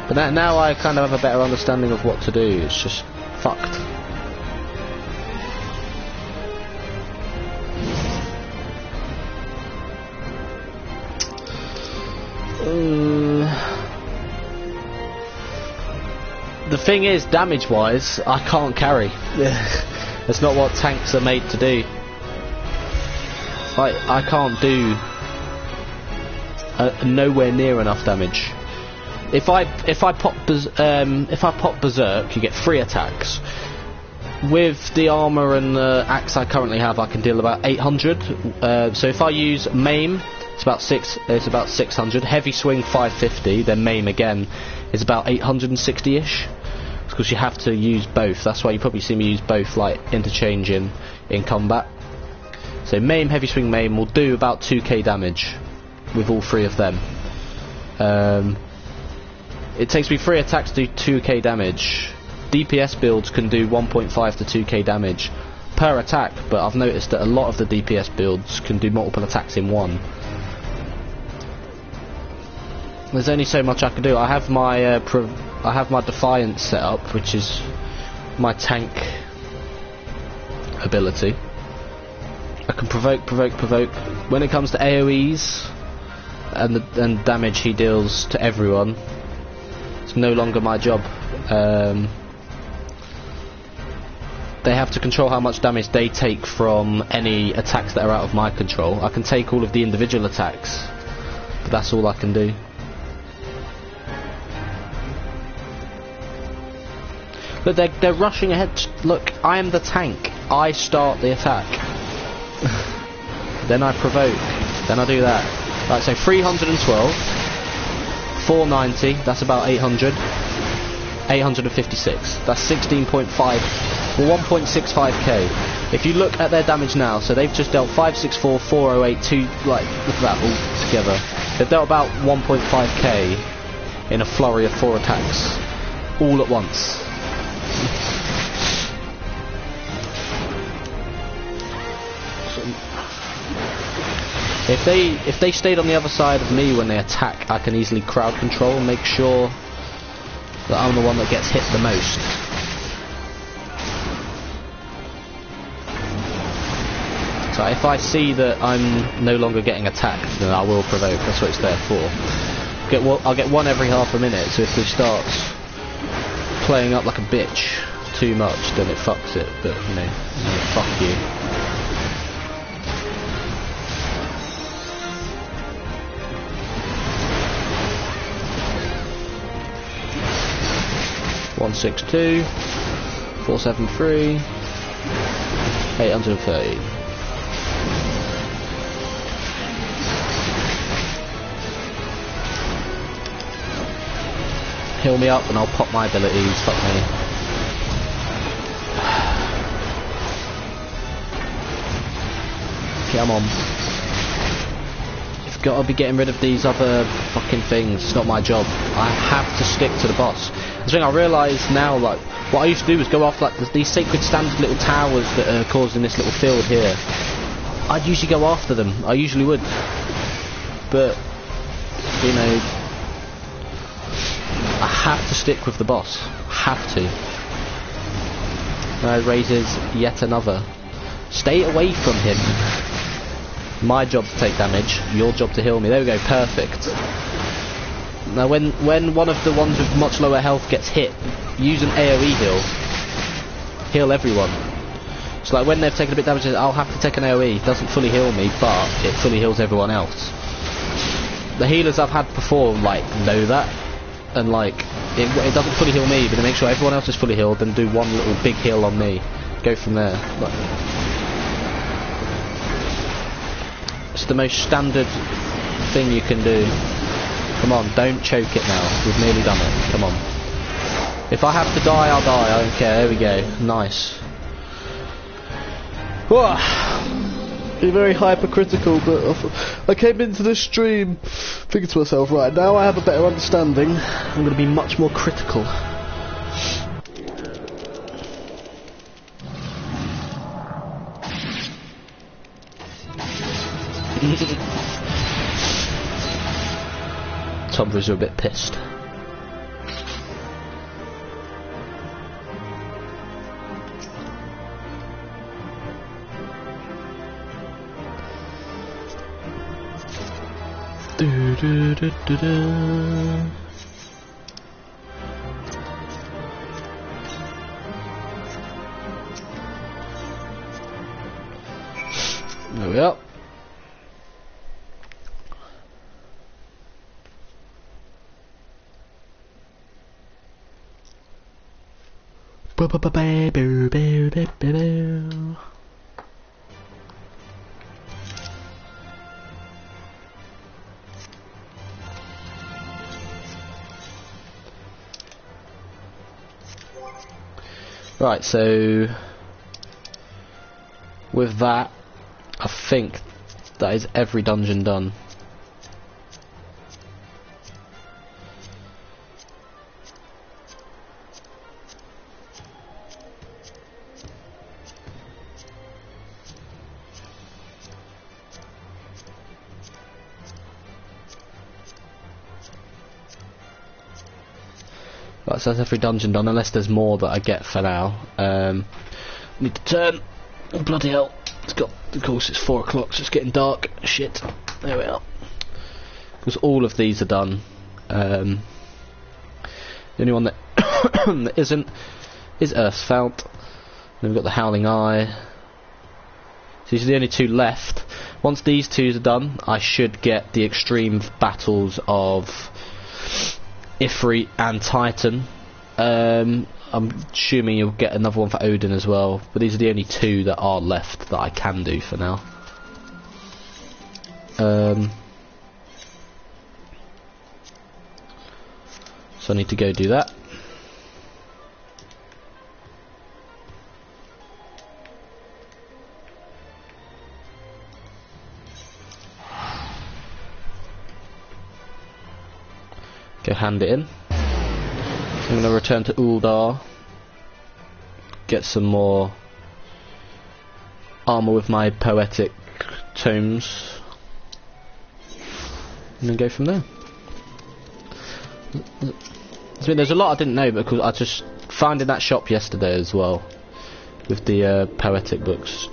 Speaker 1: But now I kind of have a better understanding of what to do. It's just fucked. The thing is, damage-wise, I can't carry. That's not what tanks are made to do. I can't do nowhere near enough damage. If I pop berserk, you get 3 attacks. With the armor and the axe I currently have, I can deal about 800. So if I use maim, it's about 600. Heavy swing 550. Then maim again is about 860-ish. Because you have to use both. That's why you probably see me use both, like interchange in combat. So maim, heavy swing, maim will do about 2k damage with all 3 of them. It takes me 3 attacks to do 2k damage. DPS builds can do 1.5 to 2k damage per attack, but I've noticed that a lot of the DPS builds can do multiple attacks in one. There's only so much I can do. I have my Defiance set up, which is my tank ability. I can provoke. When it comes to AoEs and damage he deals to everyone, it's no longer my job. They have to control how much damage they take from any attacks that are out of my control. I can take all of the individual attacks, but that's all I can do. Look, they're rushing ahead. Look, I am the tank. I start the attack. Then I provoke. Then I do that. Right, so 312, 490, that's about 800, 856. That's 16.5, well 1.65k. If you look at their damage now, so they've just dealt 564, 408, 2, like, look at that all together. They've dealt about 1.5k in a flurry of 4 attacks, all at once. If they stayed on the other side of me when they attack, I can easily crowd control and make sure that I'm the one that gets hit the most. So if I see that I'm no longer getting attacked, then I will provoke. That's what it's there for. I'll get one every half a minute, so if he starts playing up like a bitch too much, then it fucks it. But, you know, fuck you. 162, 473, 830. Heal me up and I'll pop my abilities, fuck me. Come on. You've got to be getting rid of these other fucking things. It's not my job. I have to stick to the boss. The thing I realise now, like, what I used to do was go off like these sacred standard little towers that are causing this little field here. I'd usually go after them. I usually would. But, you know, I have to stick with the boss. Have to. Raises yet another. Stay away from him. My job to take damage, your job to heal me. There we go, perfect. Now when one of the ones with much lower health gets hit, use an AoE heal. Heal everyone. So like when they've taken a bit of damage, I'll have to take an AoE. It doesn't fully heal me, but it fully heals everyone else. The healers I've had before, like, know that. And like, it doesn't fully heal me, but they make sure everyone else is fully healed, then do one little big heal on me. Go from there. Like, it's the most standard thing you can do. Come on, don't choke it now. We've nearly done it. Come on. If I have to die, I'll die. I don't care. There we go. Nice. Whoa. You're very hypercritical, but I came into this stream thinking to myself, right, now I have a better understanding. I'm going to be much more critical. Tombrers are a bit pissed. Do, do, do, do, do. There we are. Right, so with that, I think that is every dungeon done. Right, so that's every dungeon done, unless there's more that I get for now. Need to turn. Oh, bloody hell. Of course, it's 4 o'clock, so it's getting dark. Shit. There we are. Because all of these are done. The only one that, that isn't is Earthfount. Then we've got the Howling Eye. So these are the only 2 left. Once these 2 are done, I should get the extreme battles of Ifrit and Titan. I'm assuming you'll get another one for Odin as well, but these are the only 2 that are left that I can do for now. So I need to go do that. Go hand it in. I'm going to return to Uldar, get some more armour with my poetic tomes, and then go from there. I mean, there's a lot I didn't know because I just found in that shop yesterday as well, with the poetic books.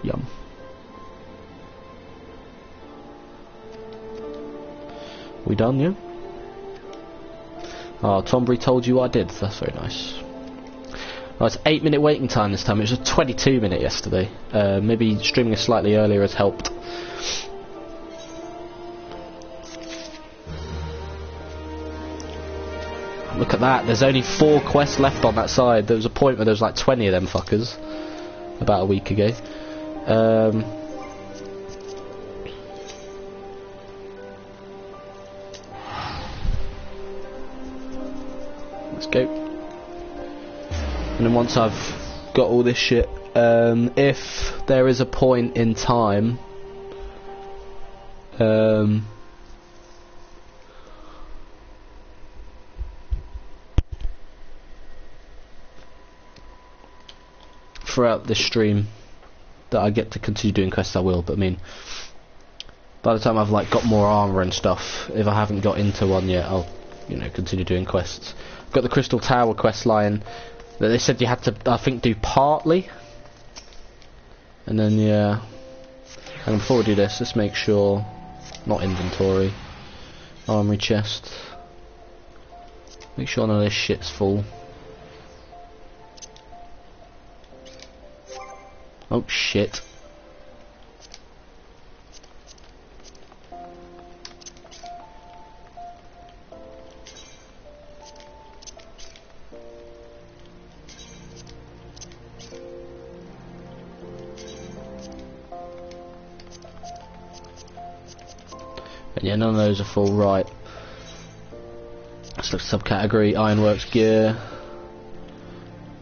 Speaker 1: Yum. We done, yeah? Oh, Tombury told you what I did. That's very nice. Oh, it's 8-minute waiting time this time. It was a 22-minute yesterday. Maybe streaming slightly earlier has helped. Look at that. There's only 4 quests left on that side. There was a point where there was like 20 of them fuckers about a week ago. Let's go. And then once I've got all this shit, if there is a point in time throughout this stream that I get to continue doing quests, I will, but I mean, by the time I've like got more armour and stuff, if I haven't got into one yet, I'll, you know, continue doing quests. I've got the Crystal Tower quest line that they said you had to, I think, do partly, and then yeah. And before we do this, let's make sure, not inventory, armory chest, make sure none of this shit's full. Oh shit. And yeah, none of those are full, right. Let's look at subcategory, Ironworks gear.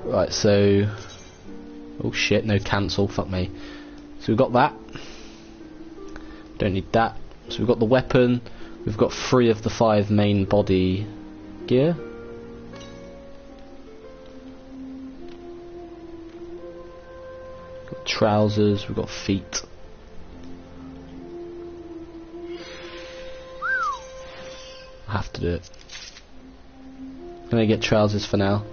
Speaker 1: Right, so oh shit, no cancel, fuck me. So we've got that. Don't need that. So we've got the weapon, we've got 3 of the 5 main body gear. Got trousers, we've got feet. I have to do it. I'm gonna get trousers for now.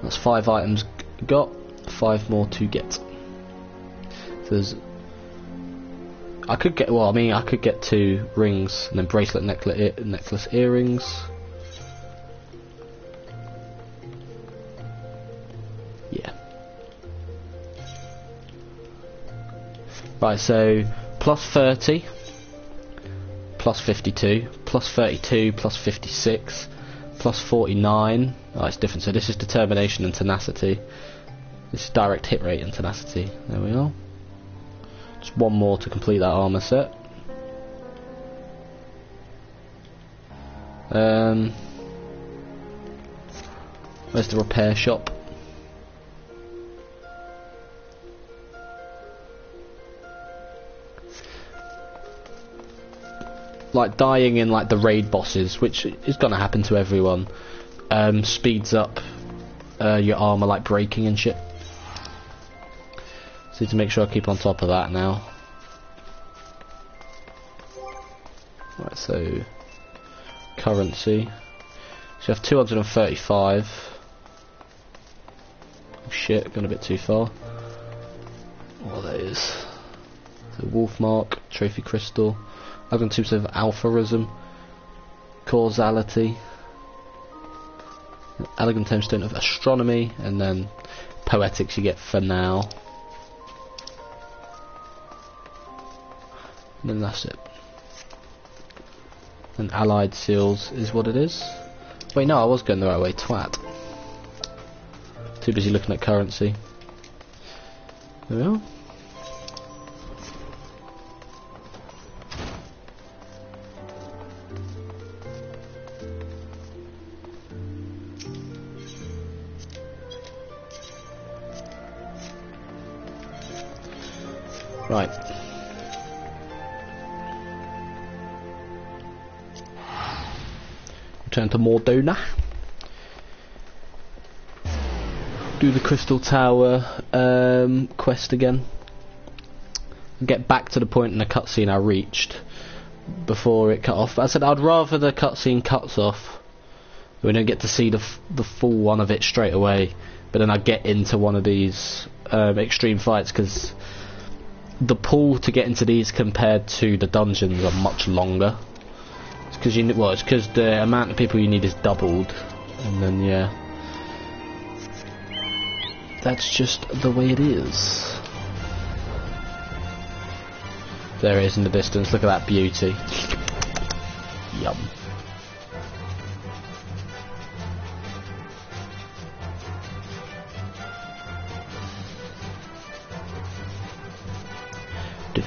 Speaker 1: That's 5 items got, 5 more to get. So there's, I could get, well, I mean, I could get 2 rings and then bracelet, necklace, earrings. Yeah. Right, so plus 30, plus 52, plus 32, plus 56, plus 49. Oh, it's different. So this is determination and tenacity. This is direct hit rate and tenacity. There we are. Just 1 more to complete that armour set. Where's the repair shop? Like dying in like the raid bosses, which is gonna happen to everyone, speeds up your armour, like breaking and shit. So need to make sure I keep on top of that now. Right, so currency. So you have 235. shit, gone a bit too far. What that is? So wolf mark, trophy crystal, I've two of alpharism, causality, elegant tomestone of astronomy, and then poetics you get for now. And then that's it. And allied seals is what it is. Wait, no, I was going the right way, twat. Too busy looking at currency. There we are. Right. Return to Mordona. Do the Crystal Tower quest again. Get back to the point in the cutscene I reached before it cut off. I said I'd rather the cutscene cuts off. We don't get to see the full one of it straight away, but then I get into one of these extreme fights, because the pull to get into these compared to the dungeons are much longer. It's because the amount of people you need is doubled, and then yeah, that's just the way it is. There it is in the distance. Look at that beauty. Yum.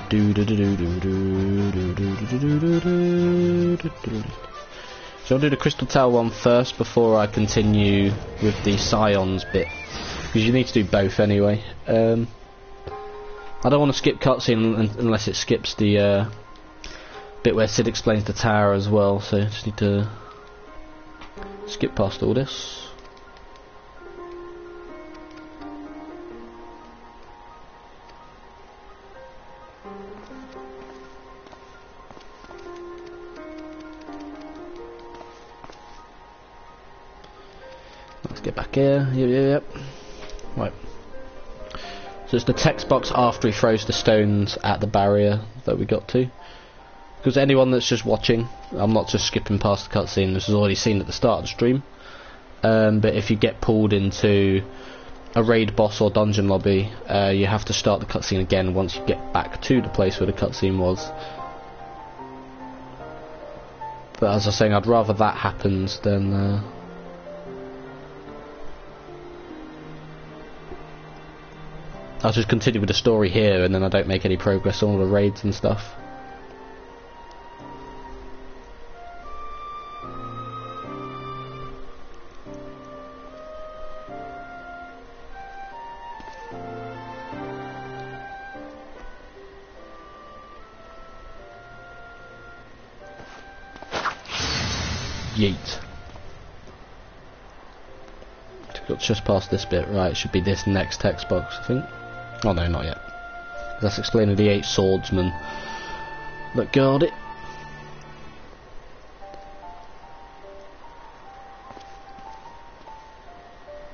Speaker 1: So I'll do the Crystal Tower one first before I continue with the Scions bit, because you need to do both anyway. I don't want to skip cutscene unless it skips the bit where Sid explains the tower as well, so I just need to skip past all this. Get back here. Yep. Right. So it's the text box after he throws the stones at the barrier that we got to. Because anyone that's just watching, I'm not just skipping past the cutscene, this is already seen at the start of the stream. But if you get pulled into a raid boss or dungeon lobby, you have to start the cutscene again once you get back to the place where the cutscene was. But as I was saying, I'd rather that happens than I'll just continue with the story here, and then I don't make any progress on all the raids and stuff. Yeet. Got just past this bit, right? It should be this next text box, I think. Oh no, not yet. That's explaining the 8 swordsmen that guard it.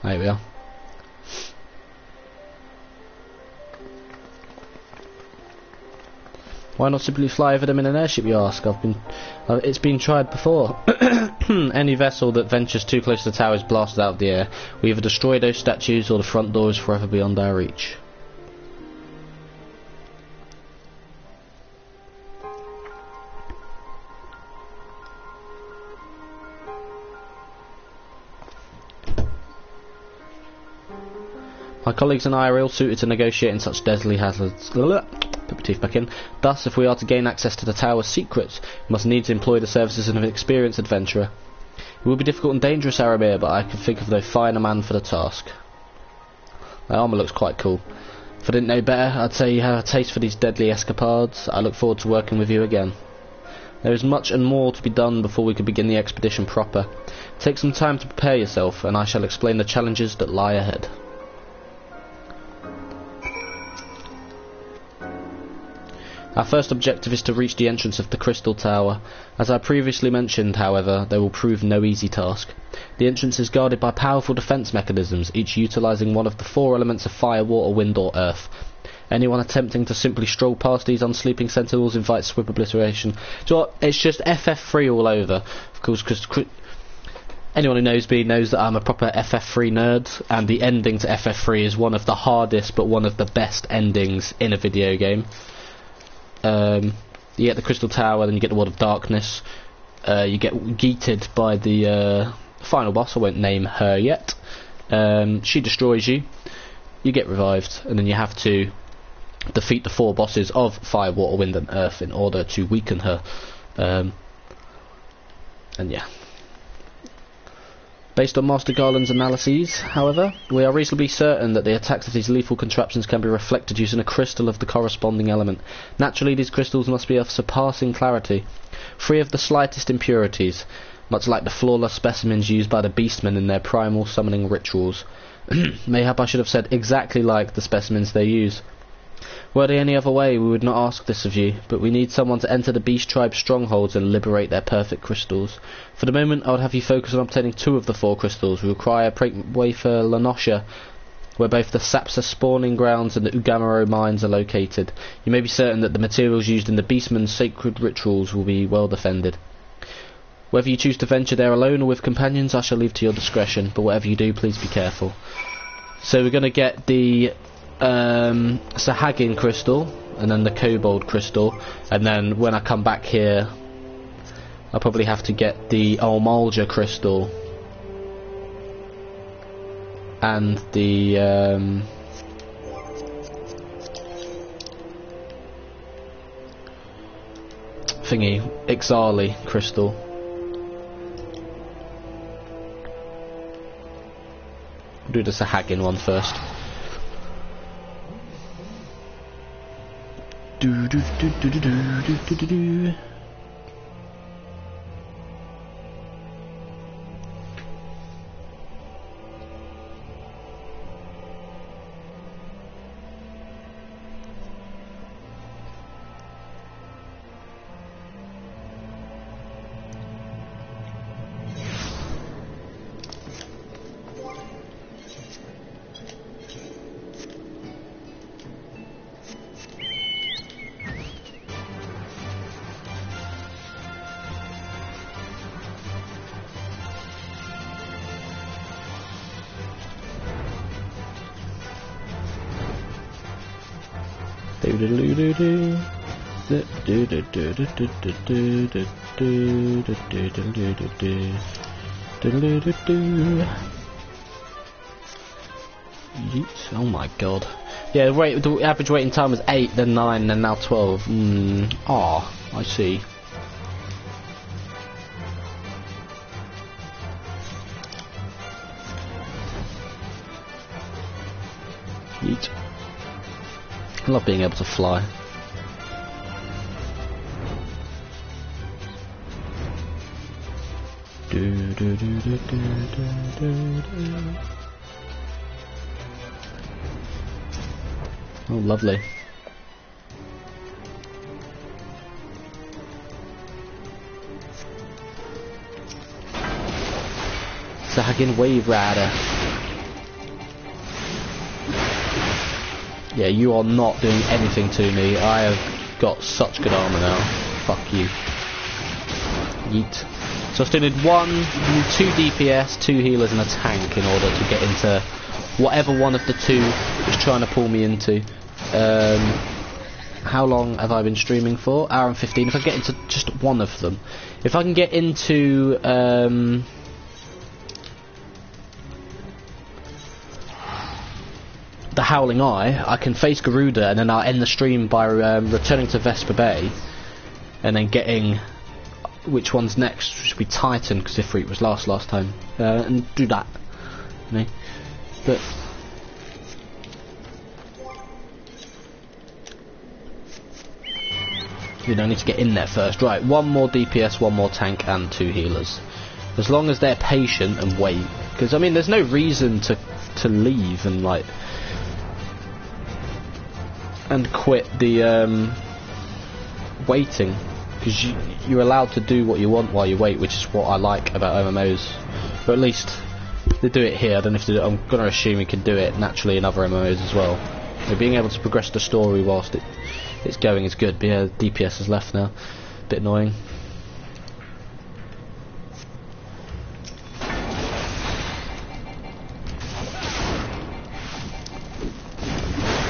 Speaker 1: There we are. Why not simply fly over them in an airship, you ask? It's been tried before. Any vessel that ventures too close to the tower is blasted out of the air. We either destroy those statues, or the front door is forever beyond our reach. My colleagues and I are ill suited to negotiate in such deadly hazards. Put my teeth back in. Thus, if we are to gain access to the tower's secrets, we must needs employ the services of an experienced adventurer. It will be difficult and dangerous, Aramir, but I can think of no finer man for the task. My armour looks quite cool. If I didn't know better, I'd say you have a taste for these deadly escapades. I look forward to working with you again. There is much and more to be done before we can begin the expedition proper. Take some time to prepare yourself, and I shall explain the challenges that lie ahead. Our first objective is to reach the entrance of the Crystal Tower. As I previously mentioned, however, they will prove no easy task. The entrance is guarded by powerful defence mechanisms, each utilising one of the 4 elements of fire, water, wind or earth. Anyone attempting to simply stroll past these unsleeping sentinels invites swift obliteration. So it's just FF3 all over, of course, because anyone who knows me knows that I'm a proper FF3 nerd, and the ending to FF3 is one of the hardest but one of the best endings in a video game. You get the Crystal Tower, then you get the World of Darkness. You get yeeted by the final boss. I won't name her yet. She destroys you. You get revived, and then you have to defeat the 4 bosses of Fire, Water, Wind and Earth in order to weaken her. And yeah. Based on Master Garland's analyses, however, we are reasonably certain that the attacks of these lethal contraptions can be reflected using a crystal of the corresponding element. Naturally, these crystals must be of surpassing clarity, free of the slightest impurities, much like the flawless specimens used by the beastmen in their primal summoning rituals. Mayhap I should have said exactly like the specimens they use. Were there any other way, we would not ask this of you, but we need someone to enter the Beast Tribe's strongholds and liberate their perfect crystals. For the moment, I would have you focus on obtaining 2 of the 4 crystals. We require Wafer Lanosha, where both the Sapsa spawning grounds and the Ugamaro mines are located. You may be certain that the materials used in the Beastman's sacred rituals will be well defended. Whether you choose to venture there alone or with companions, I shall leave to your discretion, but whatever you do, please be careful. So we're going to get the Sahagin crystal, and then the Kobold crystal, and then when I come back here I'll probably have to get the Olmalja crystal and the thingy, XIV crystal. I'll do the Sahagin one first. Do do do do do do do do do. Oh my god. Yeah, the average waiting time was 8, then 9, then now 12. I see. Yeet. I love being able to fly. Oh, lovely. Sahagin Wave Rider. Yeah, you are not doing anything to me. I have got such good armor now. Fuck you. Yeet. So I still need 2 DPS, 2 healers and a tank in order to get into whatever one of the 2 is trying to pull me into. How long have I been streaming for? Hour and 15. If I get into just one of them. If I can get into the Howling Eye, I can face Garuda and then I'll end the stream by returning to Vesper Bay and then getting which one's next, which should be Titan because Ifrit was last time, and do that, you know. But you don't need to get in there first. Right, 1 more DPS, 1 more tank and 2 healers, as long as they're patient and wait, because I mean there's no reason to leave and like and quit the waiting, because you're allowed to do what you want while you wait, which is what I like about MMOs. Or at least they do it here. I don't know if they do, I'm going to assume you can do it naturally in other MMOs as well. So being able to progress the story whilst it's going is good. But yeah, DPS is left now. Bit annoying.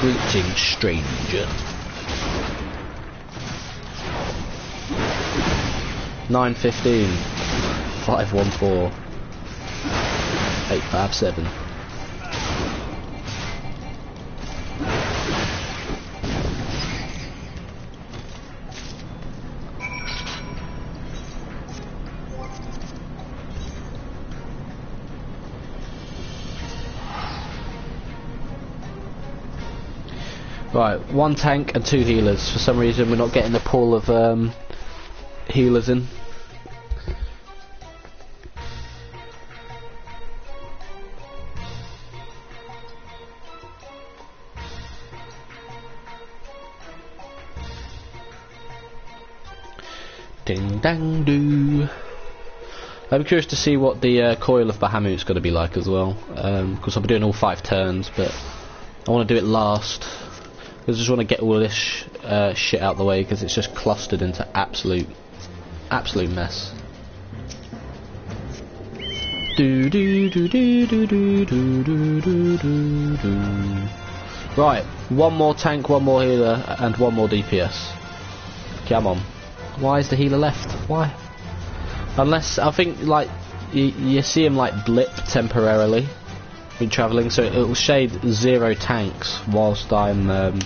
Speaker 1: Greeting, stranger. 915 514 857. Right, 1 tank and 2 healers. For some reason we're not getting the pool of healers in. Ding dang doo. I'm curious to see what the coil of Bahamut's going to be like as well, because I'll be doing all 5 turns, but I want to do it last. I just want to get all this shit out of the way, because it's just clustered into absolute mess. Right, 1 more tank, 1 more healer, and 1 more DPS. Come on. Why is the healer left? Why? Unless, I think, like, you see him, like, blip temporarily when travelling, so it'll shade 0 tanks whilst I'm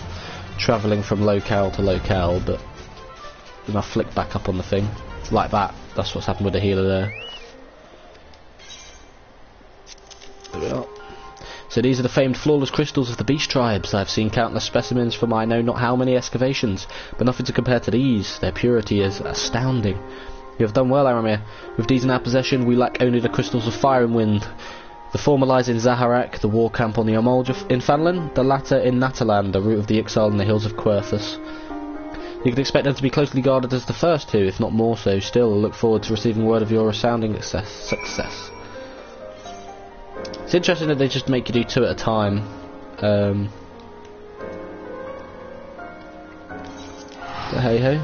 Speaker 1: travelling from locale to locale, but then I flick back up on the thing. Like that. That's what's happened with the healer there. There we are. So these are the famed flawless crystals of the beast tribes. I have seen countless specimens from I know not how many excavations, but nothing to compare to these. Their purity is astounding. You have done well, Aramir. With these in our possession, we lack only the crystals of fire and wind. The former lies in Zaharak, the war camp on the Omolja in Fanlin, the latter in Natalan, the root of the Ixal in the hills of Querthus. You can expect them to be closely guarded as the first two, if not more so. Still, I look forward to receiving word of your resounding success. It's interesting that they just make you do 2 at a time. But hey ho.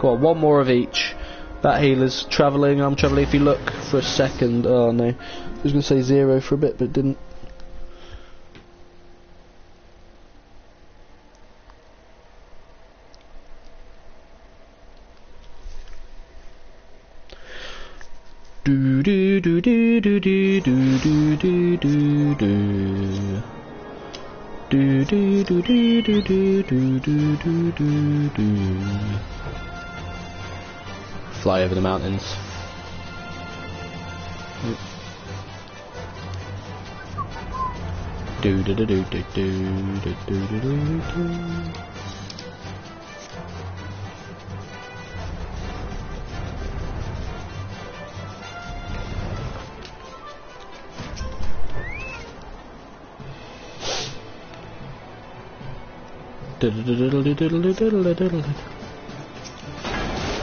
Speaker 1: Go on, 1 more of each. That healer's travelling, I'm travelling. If you look for a second, oh no, I was going to say 0 for a bit, but it didn't. Do do do do do do do do do do do. Do do do do do do do do do do. Fly over the mountains. Do do do do do do do do do do.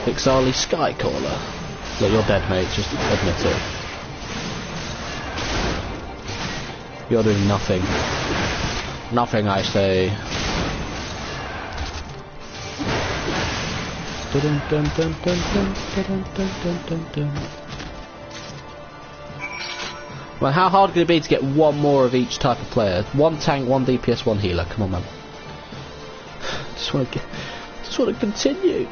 Speaker 1: Ixali Skycaller. Look, you're dead, mate. Just admit it. You're doing nothing. Nothing, I say. Well, how hard could it be to get 1 more of each type of player? 1 tank, 1 DPS, 1 healer. Come on, man. Just want to continue.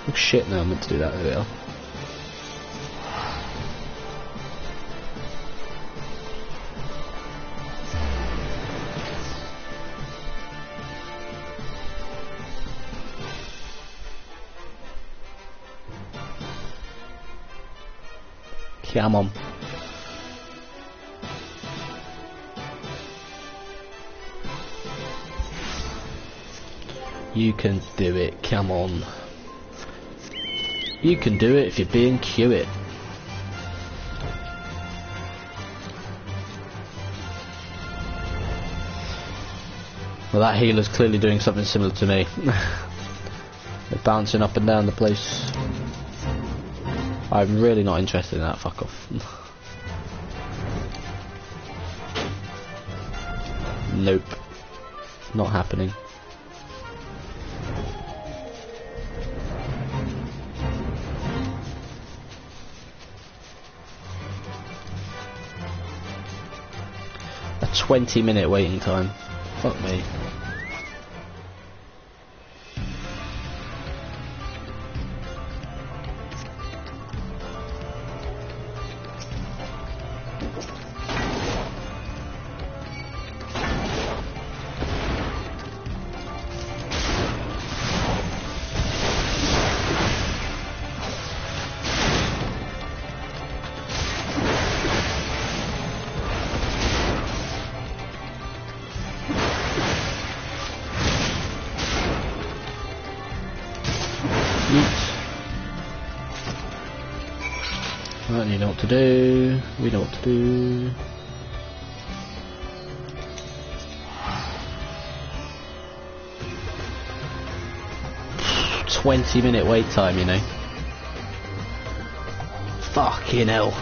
Speaker 1: Oh shit! No, I meant to do that. There we are. Come on. You can do it, come on. You can do it if you're being cute. Well, that healer's clearly doing something similar to me. They're bouncing up and down the place. I'm really not interested in that, fuck off. Nope. Not happening. A 20-minute waiting time. Fuck me. Right, you know what to do. We know what to do. "20-minute wait time, you know. Fucking hell.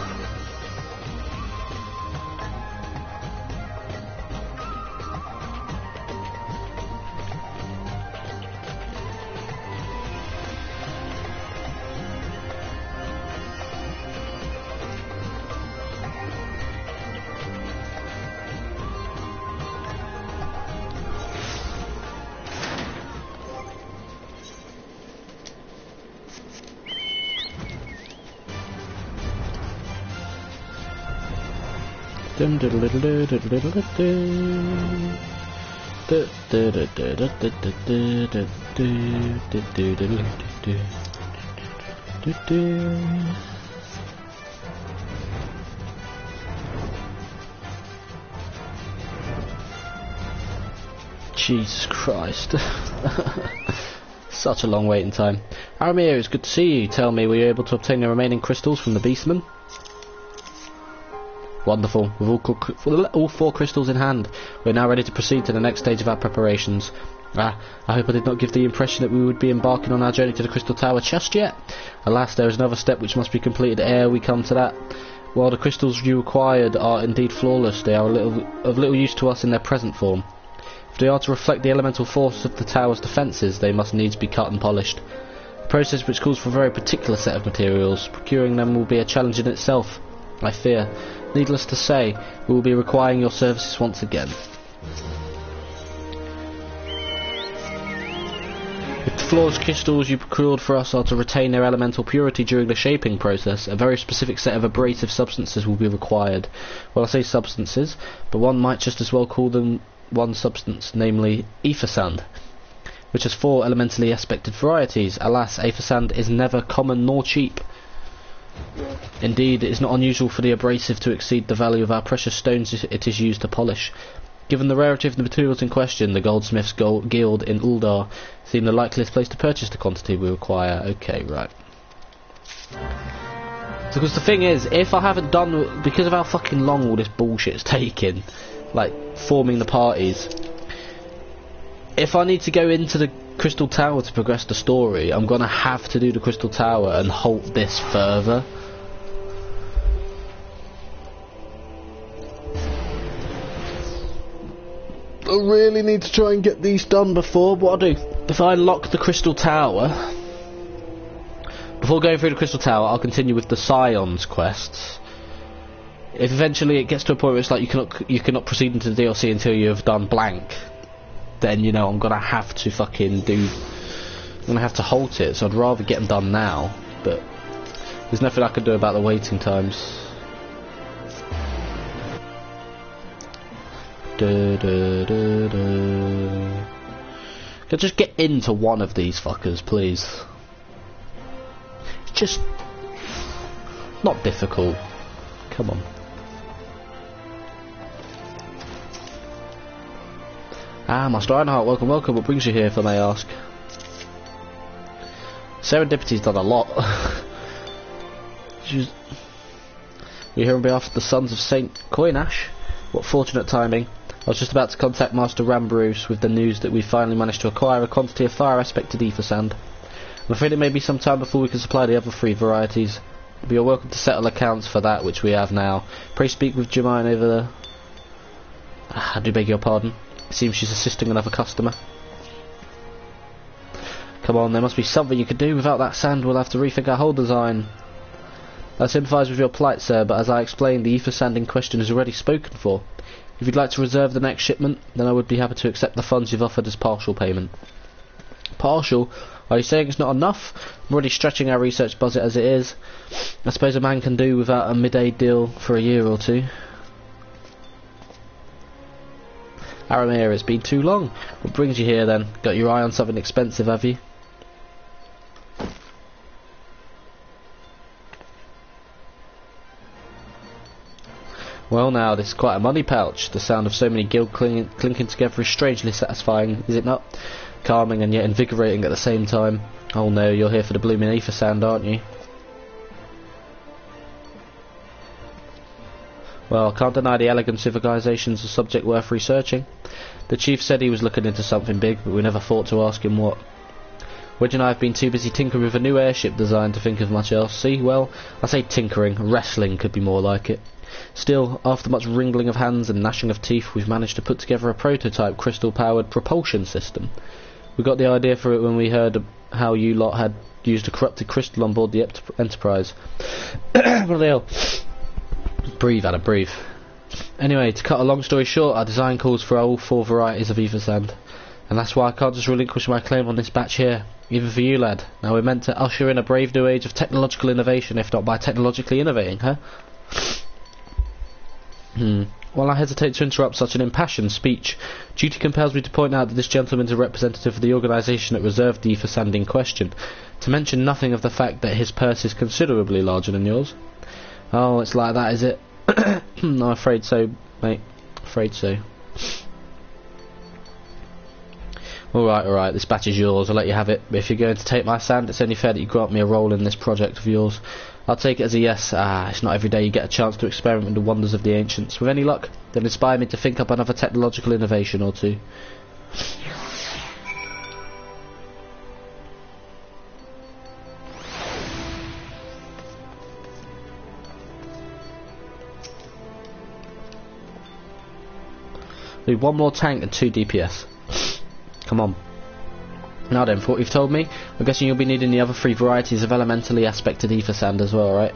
Speaker 1: Jesus Christ. Such a long waiting time. Aramir, it's good to see you. Tell me, were you able to obtain the remaining crystals from the beastman? Wonderful. With all 4 crystals in hand, we're now ready to proceed to the next stage of our preparations. I hope I did not give the impression that we would be embarking on our journey to the Crystal Tower just yet. Alas, there is another step which must be completed ere we come to that. While the crystals you acquired are indeed flawless, they are of little use to us in their present form. If they are to reflect the elemental force of the tower's defences, they must needs be cut and polished. A process which calls for a very particular set of materials. Procuring them will be a challenge in itself, I fear. Needless to say, we will be requiring your services once again. If the flawless crystals you procured for us are to retain their elemental purity during the shaping process, a very specific set of abrasive substances will be required. Well, I say substances, but one might just as well call them one substance, namely ether sand, which has 4 elementally aspected varieties. Alas, ether sand is neither common nor cheap. Indeed, it is not unusual for the abrasive to exceed the value of our precious stones it is used to polish. Given the rarity of the materials in question, the Goldsmiths Guild in Uldar seem the likeliest place to purchase the quantity we require. Okay, right. Because the thing is, if I haven't done, because of how fucking long all this bullshit's taking, like forming the parties, if I need to go into the Crystal Tower to progress the story, I'm gonna have to do the Crystal Tower and halt this further. I really need to try and get these done before. What I do, if I unlock the Crystal Tower, before going through the Crystal Tower, I'll continue with the Scions quests. If eventually it gets to a point where it's like you cannot proceed into the DLC until you have done blank, then, you know, I'm gonna have to fucking do. I'm gonna have to halt it. So I'd rather get them done now, but there's nothing I can do about the waiting times. Can I just get into one of these fuckers, please? It's just not difficult. Come on. Ah, Master Ironheart, welcome, welcome. What brings you here, if I may ask? Serendipity's done a lot. We're here on behalf of the Sons of Saint Coinash. What fortunate timing. I was just about to contact Master Rambrose with the news that we finally managed to acquire a quantity of fire aspected ether sand. I'm afraid it may be some time before we can supply the other 3 varieties. But you're welcome to settle accounts for that which we have now. Pray speak with Jermaine over there. I do beg your pardon. It seems she's assisting another customer. Come on, there must be something you could do. Without that sand, we'll have to rethink our whole design. I sympathise with your plight, sir, but as I explained, the ether sand in question is already spoken for. If you'd like to reserve the next shipment, then I would be happy to accept the funds you've offered as partial payment. Partial? Are you saying it's not enough? I'm already stretching our research budget as it is. I suppose a man can do without a midday deal for a year or 2. Aramir, it's been too long. What brings you here then? Got your eye on something expensive, have you? Well now, this is quite a money pouch. The sound of so many guild clinking together is strangely satisfying, is it not? Calming and yet invigorating at the same time. Oh no, you're here for the blooming ether sand, aren't you? Well, can't deny the elegance of organisation's a subject worth researching. The chief said he was looking into something big, but we never thought to ask him what. Wedge and I have been too busy tinkering with a new airship design to think of much else. See, well, I say tinkering, wrestling could be more like it. Still, after much wringing of hands and gnashing of teeth, we've managed to put together a prototype crystal-powered propulsion system. We got the idea for it when we heard how you lot had used a corrupted crystal on board the Enterprise. What the hell? Breathe, Anna, breathe. Anyway, to cut a long story short, our design calls for all 4 varieties of ether sand. And that's why I can't just relinquish my claim on this batch here. Even for you, lad. Now we're meant to usher in a brave new age of technological innovation, if not by technologically innovating, huh? While I hesitate to interrupt such an impassioned speech, duty compels me to point out that this gentleman is a representative of the organisation that reserved the ether sand in question, to mention nothing of the fact that his purse is considerably larger than yours. Oh, it's like that, is it? No, I'm afraid so, mate. Afraid so. Alright, this batch is yours, I'll let you have it. But if you're going to take my sand, it's only fair that you grant me a role in this project of yours. I'll take it as a yes. It's not every day you get a chance to experiment with the wonders of the ancients. With any luck, they'll inspire me to think up another technological innovation or 2. Need 1 more tank and 2 DPS. Come on. Now then, for what you've told me, I'm guessing you'll be needing the other 3 varieties of elementally aspected ether sand as well, right?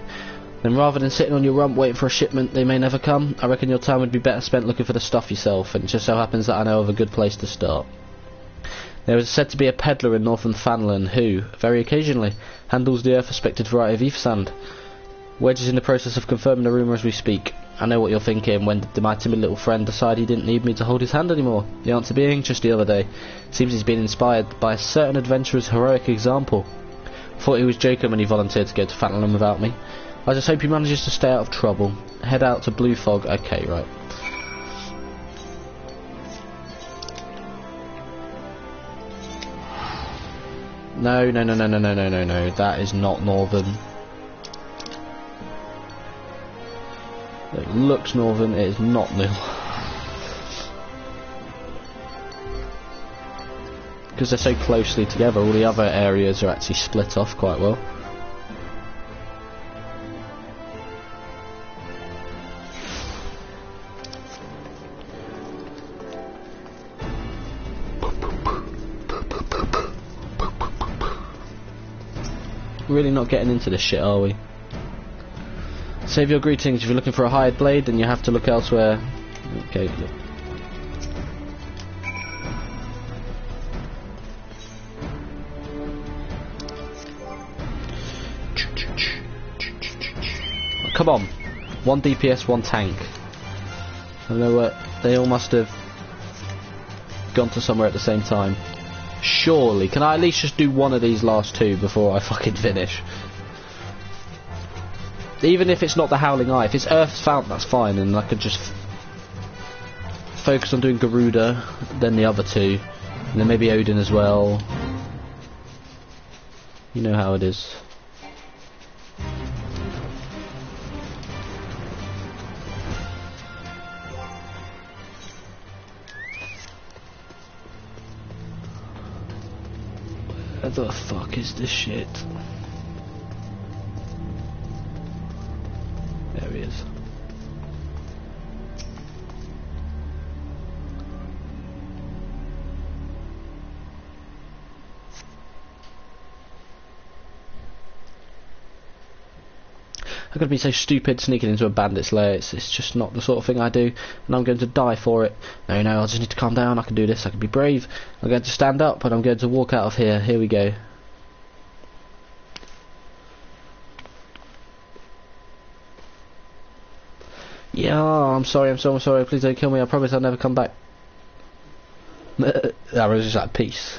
Speaker 1: Then rather than sitting on your rump waiting for a shipment they may never come, I reckon your time would be better spent looking for the stuff yourself, and it just so happens that I know of a good place to start. There is said to be a peddler in northern Fanlin who, very occasionally, handles the earth-aspected variety of ether sand. Wedge is in the process of confirming the rumour as we speak. I know what you're thinking. When did my timid little friend decide he didn't need me to hold his hand anymore? The answer being, just the other day. Seems he's been inspired by a certain adventurer's heroic example. Thought he was joking when he volunteered to go to Fanlin without me. I just hope he manages to stay out of trouble. Head out to Blue Fog. Okay, right. No. That is not northern. It looks northern, it is not new. Because they're so closely together, all the other areas are actually split off quite well. Really not getting into this shit, are we? Save your greetings. If you're looking for a hired blade, then you have to look elsewhere. Okay. Come on. 1 DPS, 1 tank. I know what. They all must have gone to somewhere at the same time. Surely. Can I at least just do one of these last 2 before I fucking finish? Even if it's not the Howling Eye, if it's Earth's Fountain, that's fine, and I could just focus on doing Garuda, then the other 2, and then maybe Odin as well. You know how it is. Where the fuck is this shit? There he is. I'm going to be so stupid sneaking into a bandit's lair. It's just not the sort of thing I do, and I'm going to die for it. No, I just need to calm down. I can do this. I can be brave. I'm going to stand up, and I'm going to walk out of here. Here we go. Yeah, I'm sorry. I'm so sorry. Please don't kill me. I promise I'll never come back. I was just like, peace.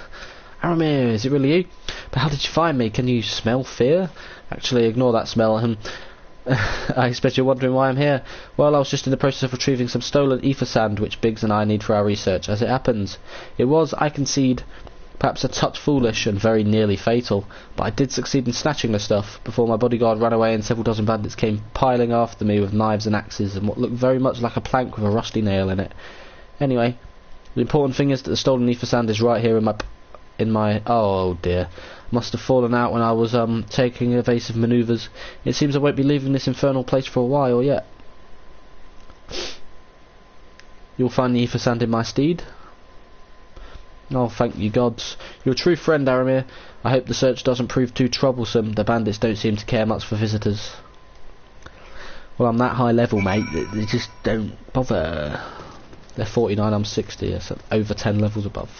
Speaker 1: Aramir, is it really you? But how did you find me? Can you smell fear? Actually, ignore that smell. I expect you're wondering why I'm here. Well, I was just in the process of retrieving some stolen ether sand which Biggs and I need for our research. As it happens, it was, I concede, perhaps a touch foolish and very nearly fatal, but I did succeed in snatching the stuff before my bodyguard ran away and several dozen bandits came piling after me with knives and axes and what looked very much like a plank with a rusty nail in it. Anyway, the important thing is that the stolen ether sand is right here in my oh dear. Must have fallen out when I was taking evasive manoeuvres. It seems I won't be leaving this infernal place for a while yet. You'll find the ether sand in my stead. Oh, thank you gods. You're a true friend, Aramir. I hope the search doesn't prove too troublesome. The bandits don't seem to care much for visitors. Well, I'm that high level, mate. They just don't bother. They're 49, I'm 60. So over 10 levels above.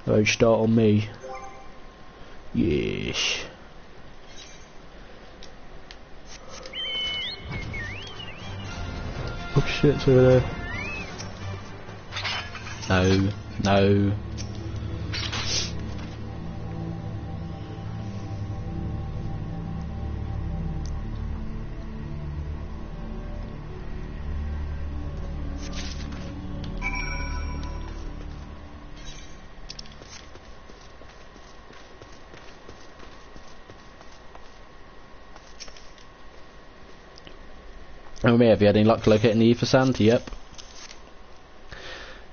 Speaker 1: Don't start on me. Yes. Oh shit, it's over there. No. Oh, have you had any luck locating the ether sand? Yep.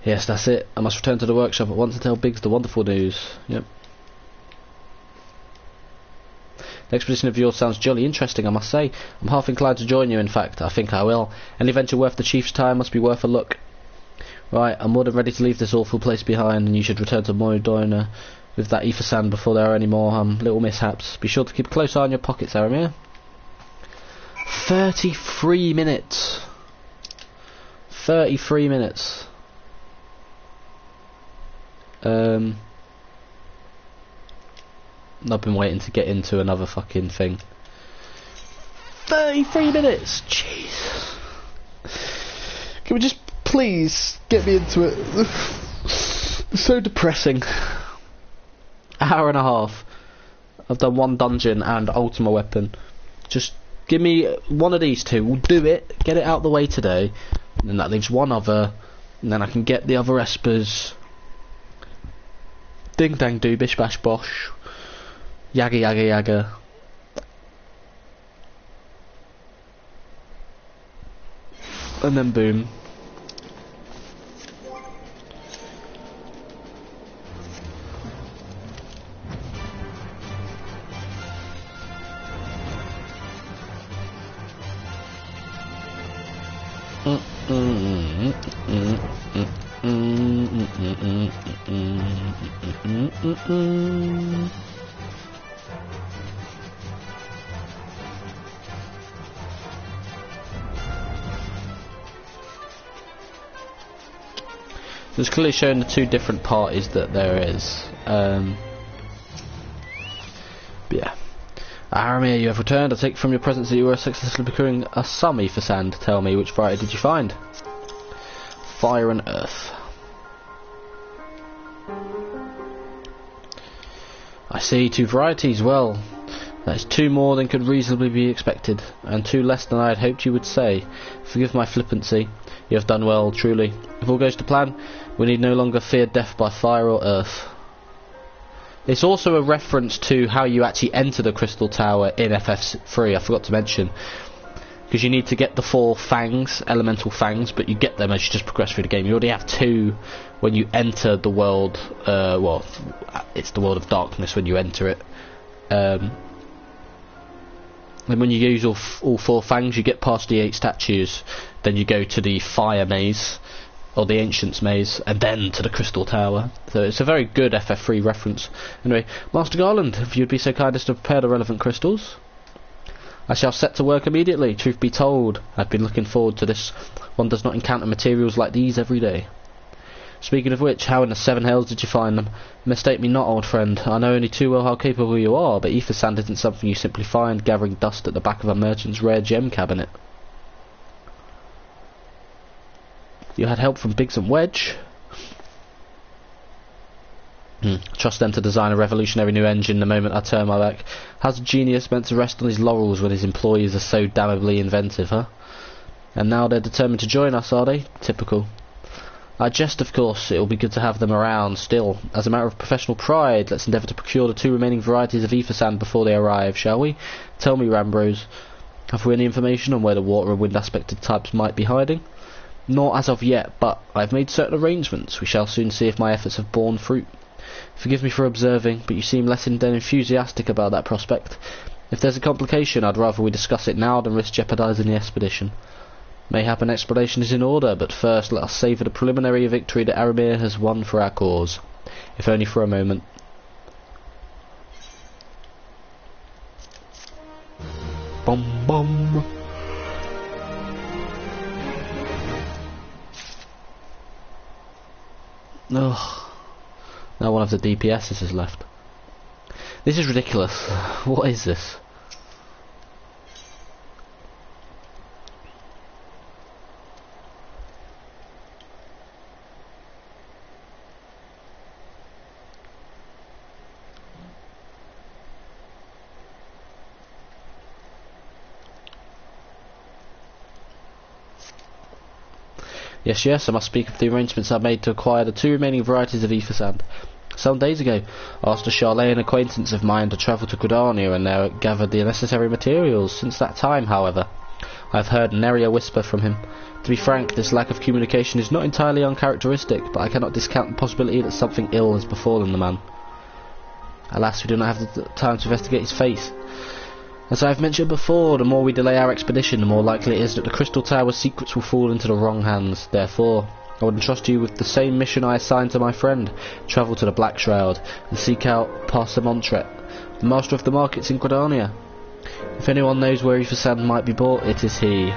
Speaker 1: Yes, that's it. I must return to the workshop at once to tell Biggs the wonderful news. Yep. The expedition of yours sounds jolly interesting, I must say. I'm half inclined to join you, in fact. I think I will. Any venture worth the chief's time must be worth a look. Right, I'm more than ready to leave this awful place behind, and you should return to Moradona with that ether sand before there are any more little mishaps. Be sure to keep a close eye on your pockets, Aramir. 33 minutes. 33 minutes. I've been waiting to get into another fucking thing. 33 minutes! Jeez. Can we just please get me into it? It's so depressing. Hour and a half. I've done one dungeon and Ultima Weapon. Just give me one of these two. We'll do it. Get it out the way today. And then that leaves one other. And then I can get the other espers. Ding dang do, bish bash bosh. Yaga yaga yaga. And then boom. It's clearly showing the two different parties that there is. But yeah. Aramir, you have returned. I take from your presence that you were successfully procuring some ether sand. Tell me, which variety did you find? Fire and earth. I see, 2 varieties. Well, that is 2 more than could reasonably be expected, and 2 less than I had hoped you would say. Forgive my flippancy. You have done well, truly. If all goes to plan, we need no longer fear death by fire or earth. It's also a reference to how you actually enter the Crystal Tower in FF3, I forgot to mention. because you need to get the 4 fangs, elemental fangs, but you get them as you just progress through the game. You already have 2 when you enter the world, well, it's the world of darkness when you enter it. And when you use all 4 fangs, you get past the 8 statues, then you go to the fire maze, or the Ancient's Maze, and then to the Crystal Tower. So it's a very good FF3 reference. Anyway, Master Garland, if you'd be so kind as to prepare the relevant crystals. I shall set to work immediately. Truth be told, I've been looking forward to this. One does not encounter materials like these every day. Speaking of which, how in the 7 hells did you find them? Mistake me not, old friend. I know only too well how capable you are, but ether sand isn't something you simply find gathering dust at the back of a merchant's rare gem cabinet. You had help from Biggs and Wedge. Trust them to design a revolutionary new engine the moment I turn my back. How's a genius meant to rest on his laurels when his employees are so damnably inventive, huh? And now they're determined to join us, are they? Typical. I jest, of course. It'll be good to have them around. Still, as a matter of professional pride, let's endeavour to procure the 2 remaining varieties of ether sand before they arrive, shall we? Tell me, Rambrose, have we any information on where the water and wind aspected types might be hiding? Not as of yet, but I've made certain arrangements. We shall soon see if my efforts have borne fruit. Forgive me for observing, but you seem less than enthusiastic about that prospect. If there's a complication, I'd rather we discuss it now than risk jeopardising the expedition. Mayhap an explanation is in order, but first let us savour the preliminary victory that Aramir has won for our cause, if only for a moment. Bum bum. Ugh. Now one of the DPSs is left. This is ridiculous. What is this? Yes, I must speak of the arrangements I made to acquire the 2 remaining varieties of ether sand. Some days ago, I asked a Charlatan acquaintance of mine to travel to Gridania and there gathered the necessary materials. Since that time, however, I have heard nary a whisper from him. To be frank, this lack of communication is not entirely uncharacteristic, but I cannot discount the possibility that something ill has befallen the man. Alas, we do not have the time to investigate his fate. As I have mentioned before, the more we delay our expedition, the more likely it is that the Crystal Tower's secrets will fall into the wrong hands. Therefore, I would entrust you with the same mission I assigned to my friend. Travel to the Black Shroud and seek out Parsemontret, the master of the markets in Gridania. If anyone knows where ether sand might be bought, it is he.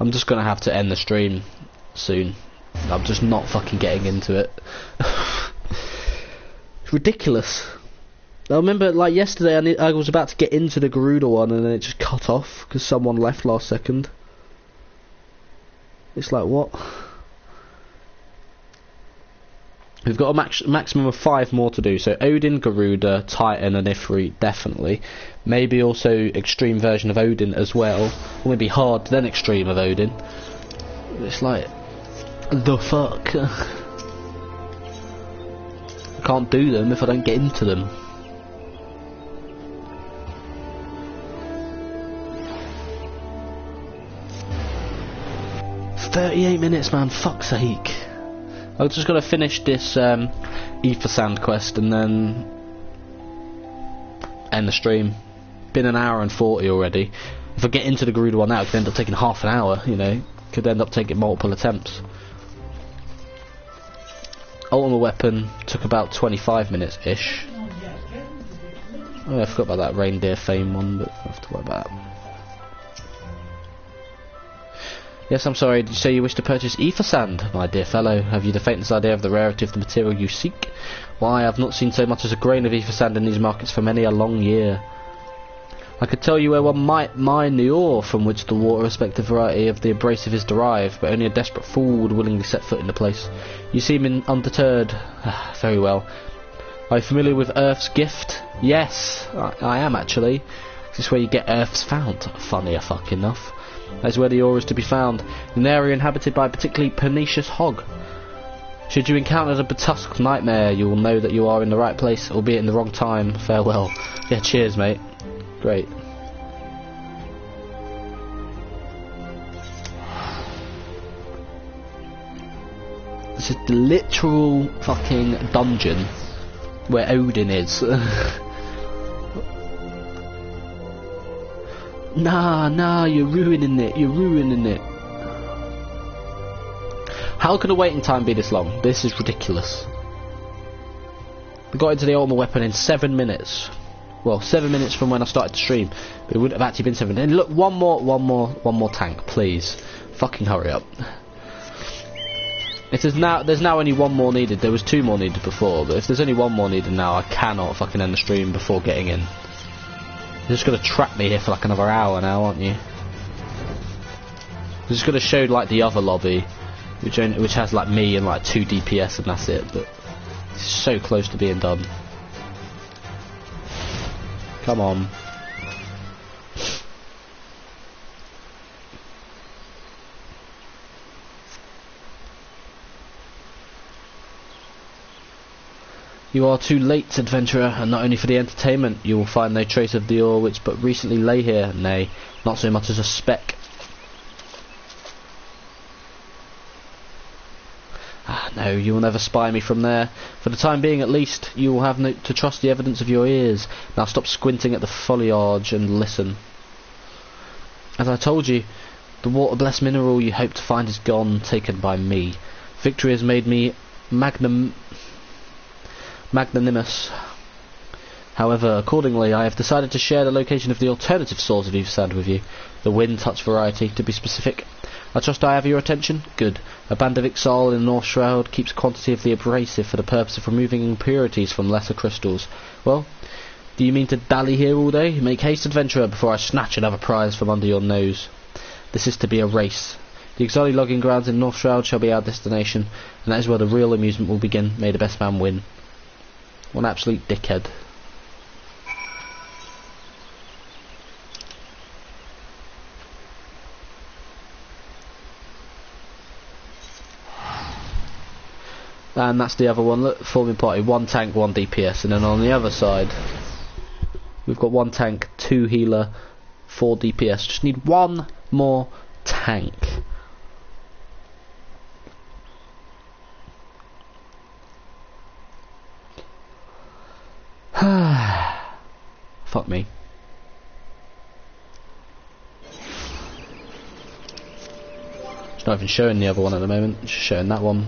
Speaker 1: I'm just gonna have to end the stream soon. I'm just not fucking getting into it. It's ridiculous. I remember, like, yesterday I was about to get into the Garuda one and then it just cut off because someone left last second. It's like, what? We've got a maximum of 5 more to do. So Odin, Garuda, Titan and Ifrit, definitely. Maybe also extreme version of Odin as well. Or maybe hard, then extreme of Odin. It's like, the fuck? I can't do them if I don't get into them. "38 minutes, man, fuck's sake." I've just got to finish this ether sand quest and then end the stream. Been an hour and 40 already. If I get into the Garuda one now, it could end up taking half an hour, you know. Could end up taking multiple attempts. Ultimate weapon took about 25 minutes-ish. Oh, I forgot about that reindeer fame one, but I have to worry about that. Yes, I'm sorry, did you say you wish to purchase ether sand? My dear fellow, have you the faintest idea of the rarity of the material you seek? Why, I've not seen so much as a grain of ether sand in these markets for many a long year. I could tell you where one might mine the ore from which the water-respective variety of the abrasive is derived, but only a desperate fool would willingly set foot in the place. You seem undeterred. Very well. Are you familiar with Earth's Gift? Yes, I am actually. This is where you get Earth's Fount, funny fuck enough. That is where the ore is to be found, in an area inhabited by a particularly pernicious hog. Should you encounter the Batusk nightmare, you will know that you are in the right place, albeit in the wrong time. Farewell. Yeah, cheers, mate. Great. This is the literal fucking dungeon where Odin is. Nah, you're ruining it. You're ruining it. How can a waiting time be this long? This is ridiculous. We got into the ultimate weapon in 7 minutes. Well, 7 minutes from when I started to stream. But it wouldn't have actually been 7 minutes. And look, one more tank, please. Fucking hurry up. If there's now only one more needed. There was 2 more needed before, but if there's only 1 more needed now, I cannot fucking end the stream before getting in. You're just gonna trap me here for like another hour now, aren't you? You're just gonna show like the other lobby, which has like me and like 2 DPS and that's it. But it's so close to being done. Come on. You are too late, adventurer, and not only for the entertainment. You will find no trace of the ore which but recently lay here. Nay, not so much as a speck. Ah, no, you will never spy me from there. For the time being, at least, you will have to trust the evidence of your ears. Now stop squinting at the foliage and listen. As I told you, the water-blessed mineral you hope to find is gone, taken by me. Victory has made me magnanimous. However, accordingly, I have decided to share the location of the alternative source of Sand with you. The wind touch variety, to be specific. I trust I have your attention? Good. A band of Ixal in the North Shroud keeps a quantity of the abrasive for the purpose of removing impurities from lesser crystals. Well, do you mean to dally here all day? Make haste, adventurer, before I snatch another prize from under your nose. This is to be a race. The Ixali logging grounds in North Shroud shall be our destination, and that is where the real amusement will begin. May the best man win. What an absolute dickhead. And that's the other one. Look, forming party, 1 tank, 1 DPS, and then on the other side we've got 1 tank, 2 healer, 4 DPS. Just need 1 more tank. Fuck me. It's not even showing the other one at the moment, it's just showing that one.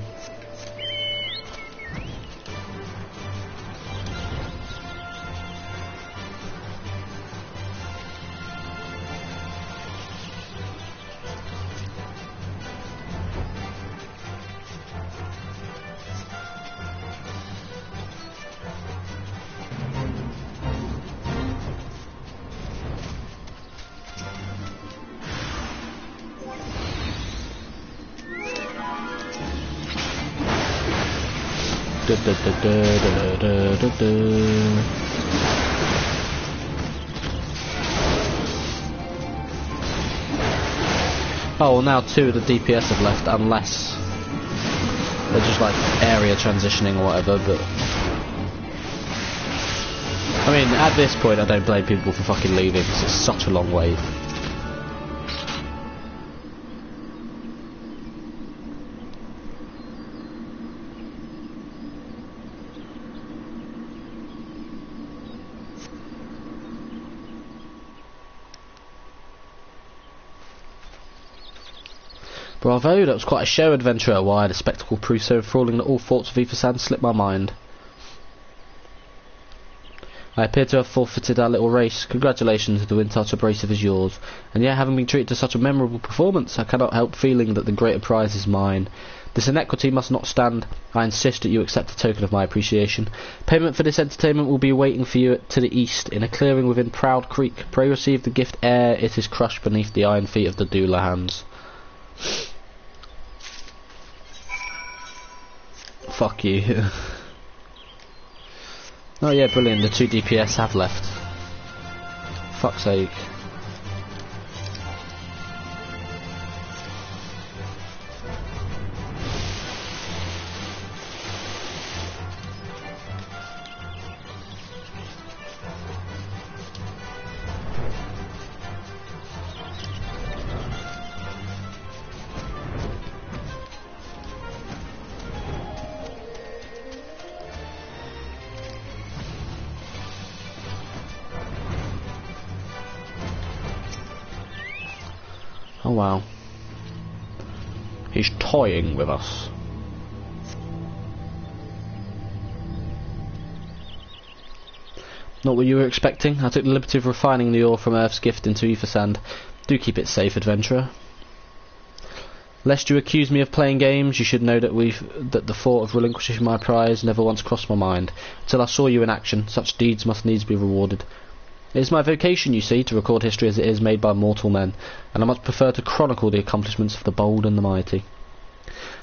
Speaker 1: Oh, well, now 2 of the DPS have left, unless they're just like area transitioning or whatever, but I mean, at this point I don't blame people for fucking leaving, because it's such a long wait. Bravo, that was quite a show, adventurer. Why, the spectacle proved so enthralling that all thoughts of Sand slipped my mind. I appear to have forfeited our little race. Congratulations, the wind touch abrasive is yours. And yet, having been treated to such a memorable performance, I cannot help feeling that the greater prize is mine. This inequity must not stand. I insist that you accept a token of my appreciation. Payment for this entertainment will be waiting for you to the east, in a clearing within Proud Creek. Pray receive the gift ere it is crushed beneath the iron feet of the Doolahans. Fuck you. Oh yeah, brilliant, the 2 DPS have left. Fuck's sake. Oh wow. He's toying with us. Not what you were expecting. I took the liberty of refining the ore from Earth's gift into ether sand. Do keep it safe, adventurer. Lest you accuse me of playing games, you should know that the thought of relinquishing my prize never once crossed my mind. Till I saw you in action, such deeds must needs be rewarded. It is my vocation, you see, to record history as it is made by mortal men, and I much prefer to chronicle the accomplishments of the bold and the mighty.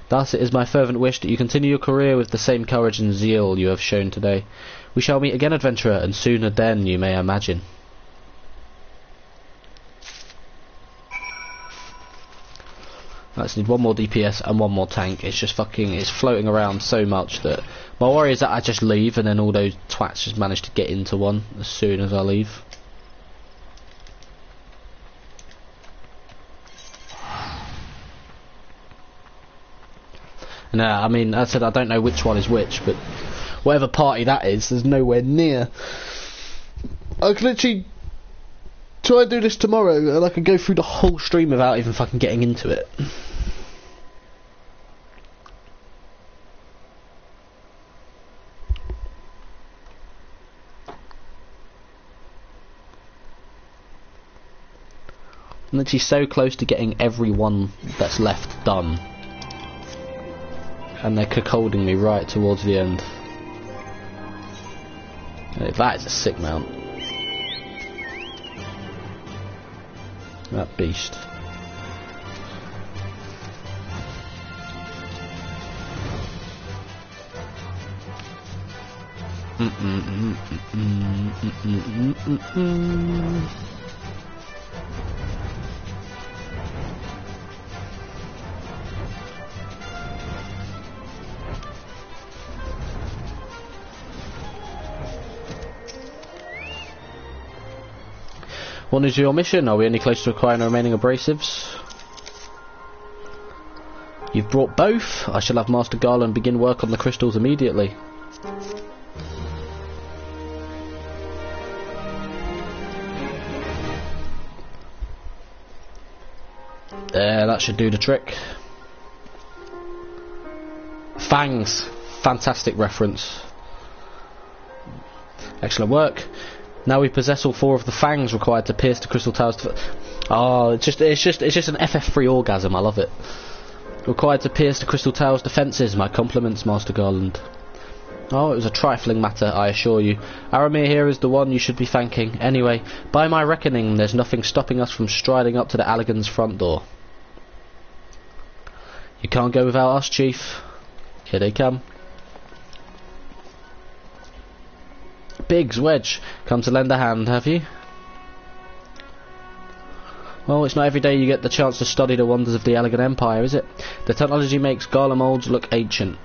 Speaker 1: Thus it is my fervent wish that you continue your career with the same courage and zeal you have shown today. We shall meet again, adventurer, and sooner than you may imagine. I just need one more DPS and one more tank. It's just fucking, it's floating around so much that my worry is that I just leave and then all those twats just manage to get into one as soon as I leave. Nah, I mean, as I said, I don't know which one is which, but whatever party that is, there's nowhere near. I could literally try and do this tomorrow and I could go through the whole stream without even fucking getting into it. I'm literally so close to getting every one that's left done. And they're cuckolding me right towards the end. That is a sick mount. That beast. What is your mission? Are we any close to acquiring the remaining abrasives? You've brought both. I shall have Master Garland begin work on the crystals immediately. There, that should do the trick. Fangs. Fantastic reference. Excellent work. Now we possess all 4 of the fangs required to pierce the crystal towers. Oh, it's just an FF3 orgasm. I love it. Required to pierce the crystal tower's defences. My compliments, Master Garland. Oh, it was a trifling matter, I assure you. Aramir here is the one you should be thanking. Anyway, by my reckoning, there's nothing stopping us from striding up to the Allagan's front door. You can't go without us, Chief. Here they come. Biggs, Wedge, come to lend a hand, have you? Well, it's not every day you get the chance to study the wonders of the Allagan Empire, is it? The technology makes Gala molds look ancient.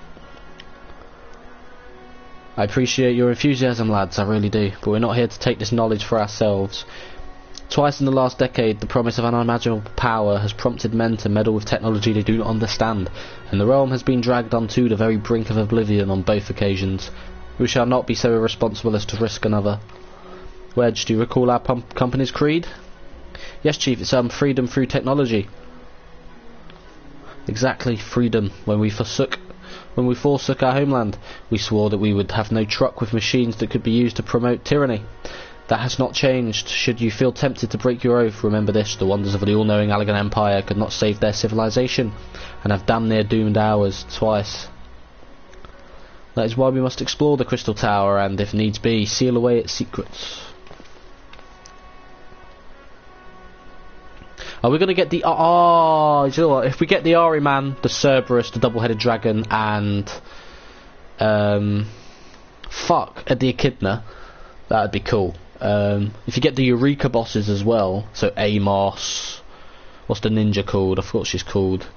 Speaker 1: I appreciate your enthusiasm, lads, I really do, but we're not here to take this knowledge for ourselves. Twice in the last decade, the promise of unimaginable power has prompted men to meddle with technology they do not understand, and the realm has been dragged onto the very brink of oblivion on both occasions. We shall not be so irresponsible as to risk another. Wedge, do you recall our company's creed? Yes, Chief, it's freedom through technology. Exactly, freedom. When we forsook our homeland, we swore that we would have no truck with machines that could be used to promote tyranny. That has not changed. Should you feel tempted to break your oath, remember this: the wonders of the all-knowing Allagan Empire could not save their civilization, and have damn near doomed ours twice. That is why we must explore the Crystal Tower and, if needs be, seal away its secrets. Are we going to get the... you know what? If we get the Ahriman, the Cerberus, the double-headed dragon, and... the Echidna, that would be cool. If you get the Eureka bosses as well, so Amos... What's the ninja called? I forgot what she's called.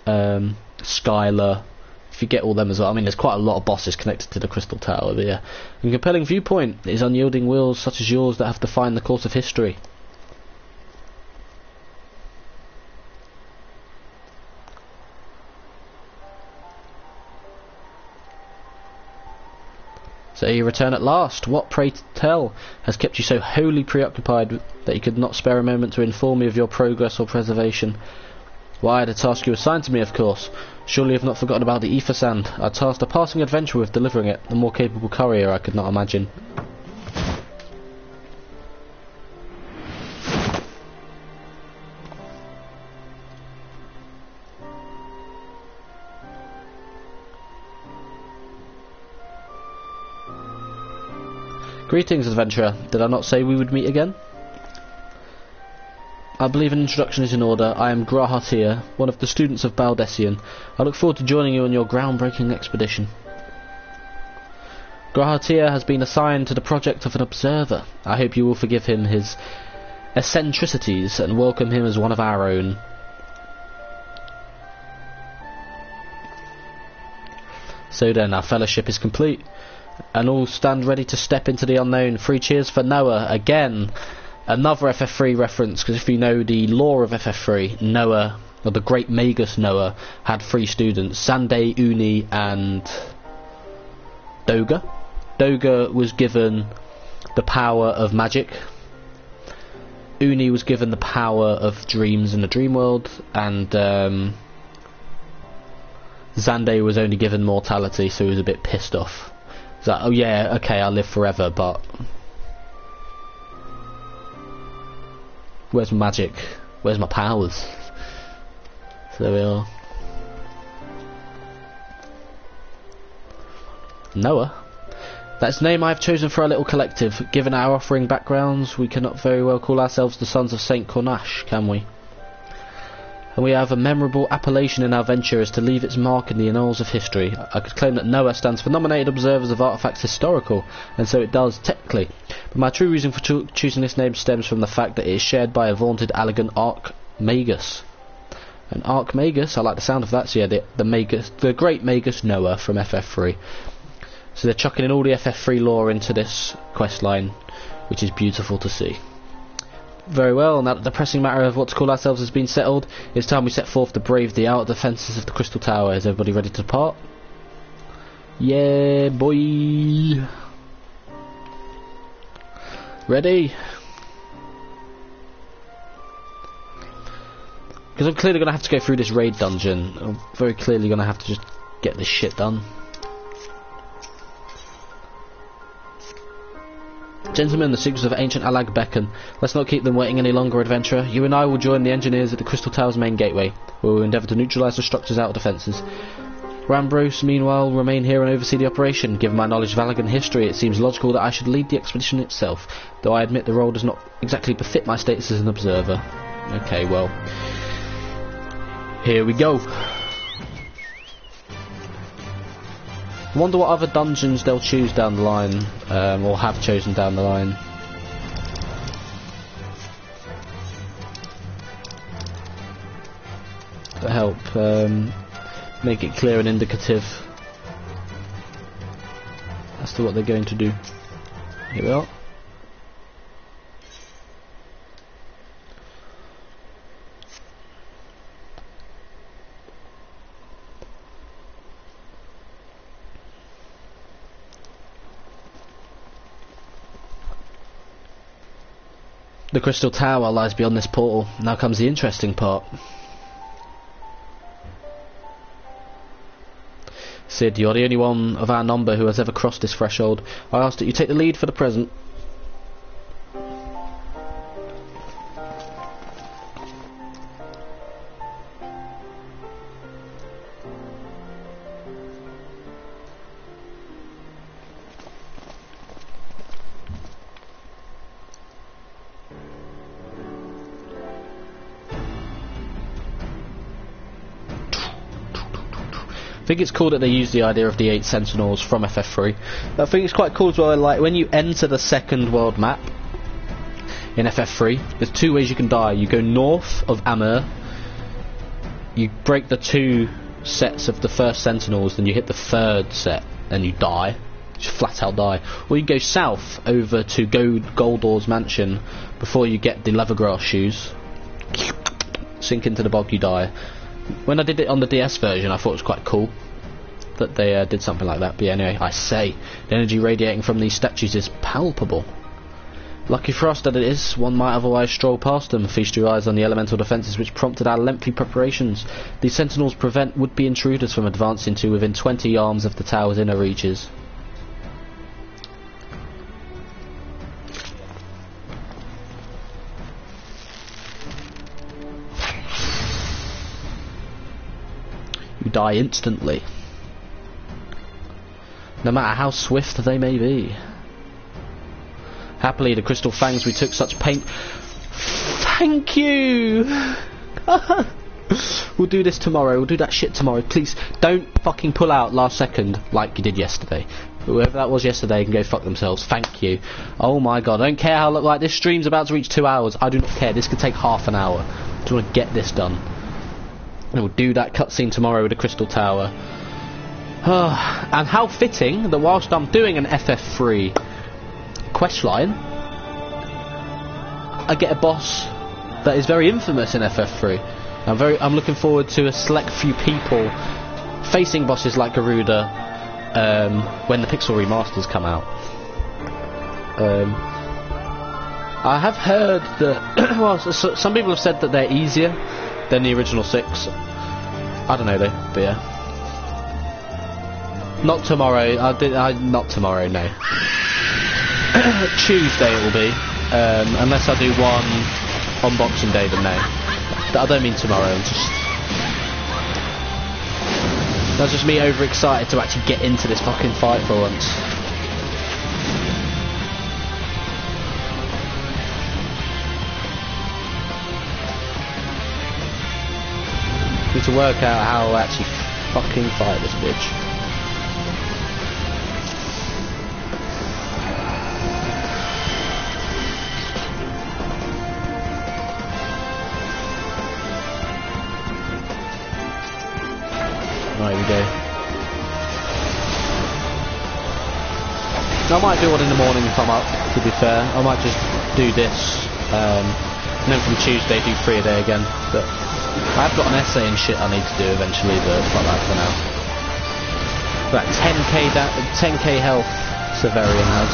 Speaker 1: Skylar... If you get all them as well, I mean, there's quite a lot of bosses connected to the Crystal Tower, but yeah. A compelling viewpoint is unyielding wills such as yours that have defined the course of history. So you return at last. What, pray tell, has kept you so wholly preoccupied that you could not spare a moment to inform me of your progress or preservation? Why, the task you assigned to me, of course. Surely you have not forgotten about the ether sand. I tasked a passing adventurer with delivering it. A more capable courier I could not imagine. Greetings, adventurer. Did I not say we would meet again? I believe an introduction is in order. I am Grahatir, one of the students of Baldessian. I look forward to joining you on your groundbreaking expedition. Grahatir has been assigned to the project of an observer. I hope you will forgive him his eccentricities and welcome him as one of our own. So then, our fellowship is complete, and all stand ready to step into the unknown. 3 cheers for Noah. Again, another FF3 reference, because if you know the lore of FF3, Noah, or the great Magus Noah, had 3 students, Zande, Uni, and Doga. Doga was given the power of magic. Uni was given the power of dreams in the dream world, and Zande was only given mortality, so he was a bit pissed off. He's like, oh yeah, okay, I'll live forever, but where's my magic? Where's my powers? So there we are. Noah? That's the name I have chosen for our little collective. Given our offering backgrounds, we cannot very well call ourselves the Sons of Saint Cornache, can we? And we have a memorable appellation in our venture as to leave its mark in the annals of history. I could claim that Noah stands for Nominated Observers of Artifacts Historical, and so it does, technically. But my true reason for choosing this name stems from the fact that it is shared by a vaunted elegant Archmagus. An Archmagus, I like the sound of that, so yeah, the great Magus Noah from FF3. So they're chucking in all the FF3 lore into this quest line, which is beautiful to see. Very well, now that the pressing matter of what to call ourselves has been settled, it's time we set forth to brave the outer defences of the Crystal Tower. Is everybody ready to depart? Yeah, boy! Ready? Because I'm clearly going to have to go through this raid dungeon. I'm very clearly going to have to just get this shit done. Gentlemen, the secrets of ancient Alag beckon. Let's not keep them waiting any longer, adventurer. You and I will join the engineers at the Crystal Tower's main gateway, where we will endeavour to neutralise the structure's outer defences. Rambros, meanwhile, will remain here and oversee the operation. Given my knowledge of Alagan history, it seems logical that I should lead the expedition itself, though I admit the role does not exactly befit my status as an observer. Okay, well, here we go. I wonder what other dungeons they'll choose down the line, or have chosen down the line. To help make it clear and indicative as to what they're going to do. Here we are. The Crystal Tower lies beyond this portal. Now comes the interesting part. Sid, you're the only one of our number who has ever crossed this threshold. I ask that you take the lead for the present. I think it's cool that they use the idea of the 8 Sentinels from FF3. I think it's quite cool as well, like when you enter the second world map in FF3, there's 2 ways you can die. You go north of Amur, you break the 2 sets of the first Sentinels, then you hit the 3rd set and you die. Just flat out die. Or you go south over to Goldor's mansion before you get the leathergrass shoes. Sink into the bog, you die. When I did it on the DS version, I thought it was quite cool. that they did something like that. But yeah, anyway, I say, the energy radiating from these statues is palpable. Lucky for us that it is, one might otherwise stroll past them. Feast your eyes on the elemental defences which prompted our lengthy preparations. These sentinels prevent would-be intruders from advancing to within 20 arms of the tower's inner reaches. You die instantly, no matter how swift they may be. Happily, the crystal fangs we took such pain. Thank you! We'll do this tomorrow, we'll do that shit tomorrow. Please, don't fucking pull out last second like you did yesterday. Whoever that was yesterday can go fuck themselves. Thank you. Oh my god, I don't care how, like, this stream's about to reach 2 hours. I do not care, this could take half an hour. I just want to get this done. And we'll do that cutscene tomorrow with the Crystal Tower. And how fitting that whilst I'm doing an FF3 questline, I get a boss that is very infamous in FF3. I'm looking forward to a select few people facing bosses like Garuda when the Pixel remasters come out. I have heard that well, some people have said that they're easier than the original 6. I don't know though, but yeah. Not tomorrow. Not tomorrow. No. Tuesday it will be, unless I do one on Boxing Day. Then no. I don't mean tomorrow. That's just me overexcited to actually get into this fucking fight for once. Need to work out how to actually fucking fight this bitch. Right, here we go. I might do one in the morning if I'm up, to be fair. I might just do this, and then from Tuesday do 3 a day again. But I've got an essay and shit I need to do eventually, but fuck that for now. That 10k health Severian has.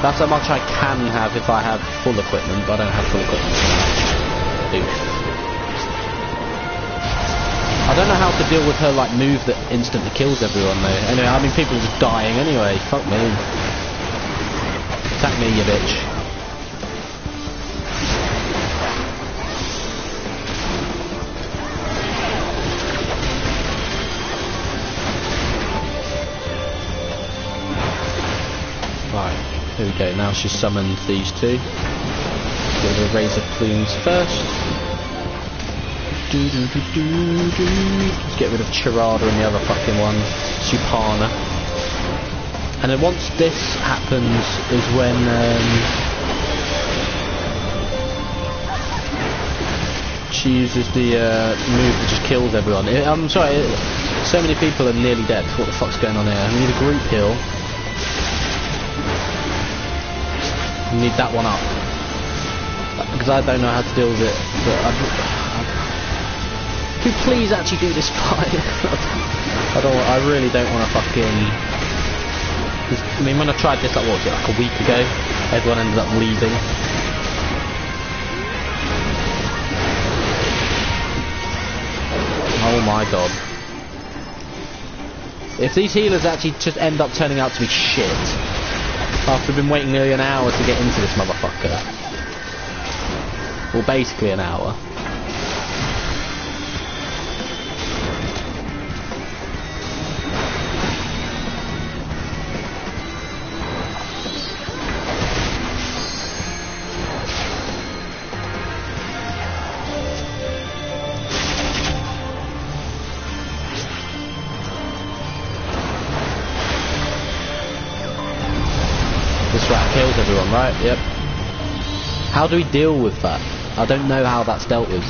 Speaker 1: That's how much I can have if I have full equipment, but I don't have full equipment for now. Dude. I don't know how to deal with her like move that instantly kills everyone though. Anyway, I mean people are just dying anyway. Fuck me. Attack me, you bitch. Right, here we go. Now she's summoned these two. Get rid of Razor Plumes first. Let's get rid of Charada and the other fucking one, Supana. And then once this happens is when she uses the move that just kills everyone. I'm sorry, so many people are nearly dead. What the fuck's going on here? I need a group heal. I need that one up. Because I don't know how to deal with it. But could you please actually do this fight? I really don't want to fucking... I mean, when I tried this, like, what was it, like a week ago? Everyone ended up leaving. Oh my god. If these healers actually just end up turning out to be shit, after we've been waiting nearly an hour to get into this motherfucker. Well, basically an hour. This rat kills everyone, right? Yep. How do we deal with that? I don't know how that's dealt with.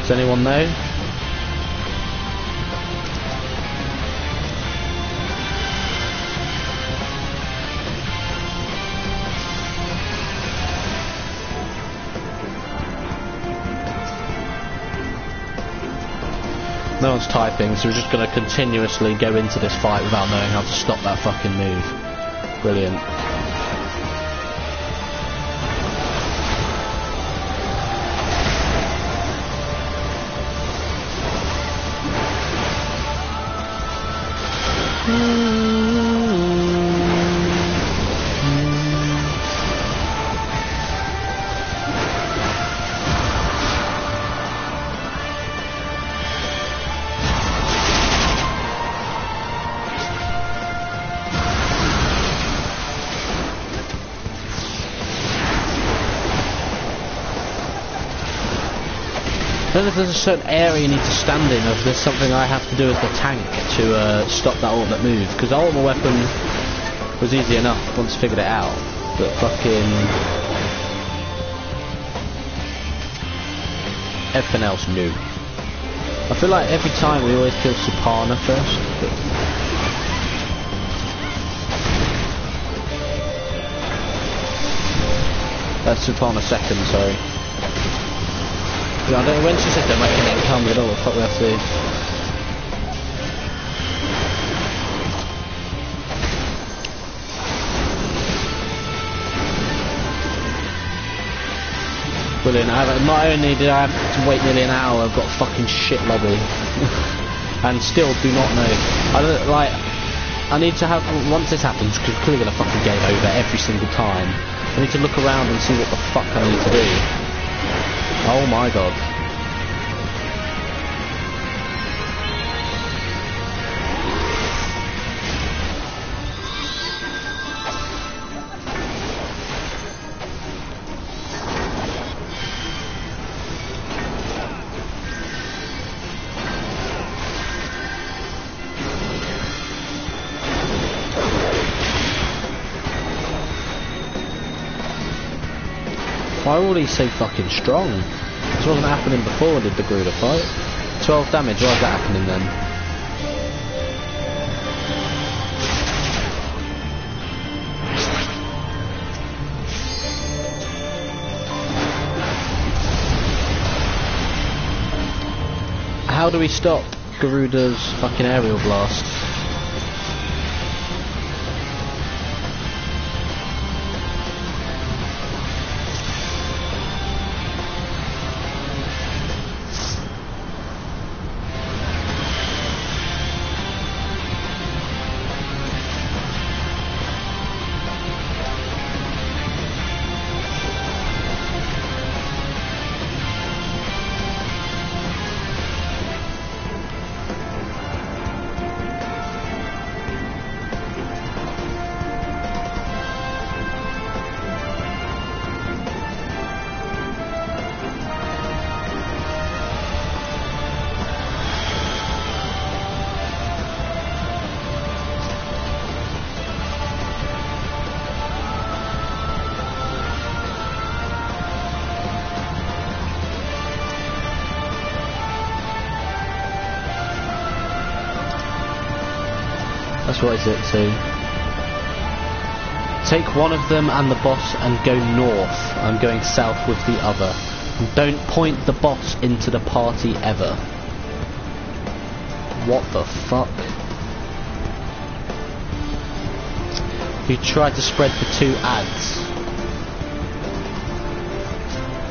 Speaker 1: Does anyone know? No one's typing, so we're just going to continuously go into this fight without knowing how to stop that fucking move. Brilliant. I don't know if there's a certain area you need to stand in, or if there's something I have to do as the tank to stop that ultimate move, because the ultimate weapon was easy enough once I figured it out, but fucking everything else new. I feel like every time we always kill Supana first, but that's Supana second, sorry. Yeah, I don't know when she said that, my internet comes, I don't know what the fuck we have to do. Brilliant. Not only did I have to wait nearly an hour, I've got a fucking shit lobby. And still do not know. I need to have, once this happens, because clearly gonna fucking game over every single time, I need to look around and see what the fuck I need to do. Oh my god. Why are all these so fucking strong? This wasn't happening before, did the Gruder fight? 12 damage, why is that happening then? How do we stop Garuda's fucking aerial blast? That's what is it, so take one of them and the boss and go north. I'm going south with the other. And don't point the boss into the party ever. What the fuck? You tried to spread the two ads.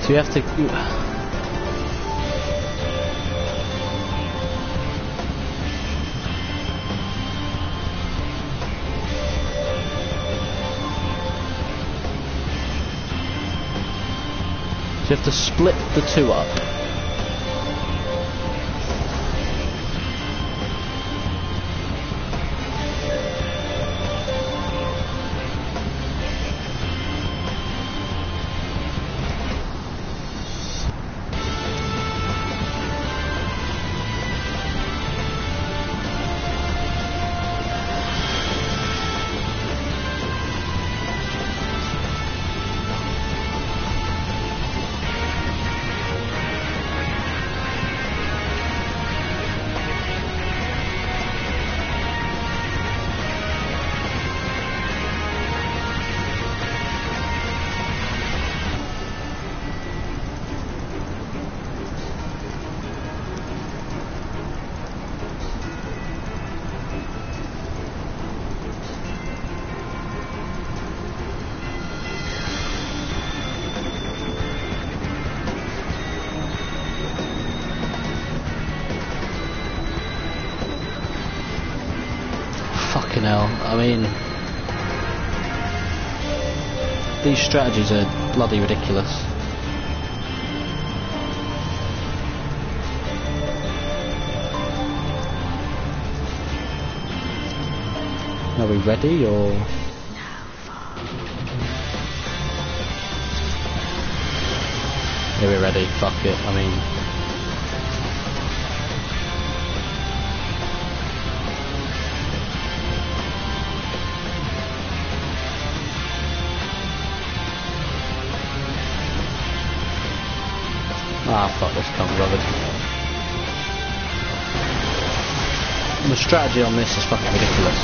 Speaker 1: So you have to... So you have to split the two up. I mean, these strategies are bloody ridiculous. Are we ready, or...? Yeah, we're ready, fuck it, I mean... Ah, fuck this, can't be bothered. The strategy on this is fucking ridiculous.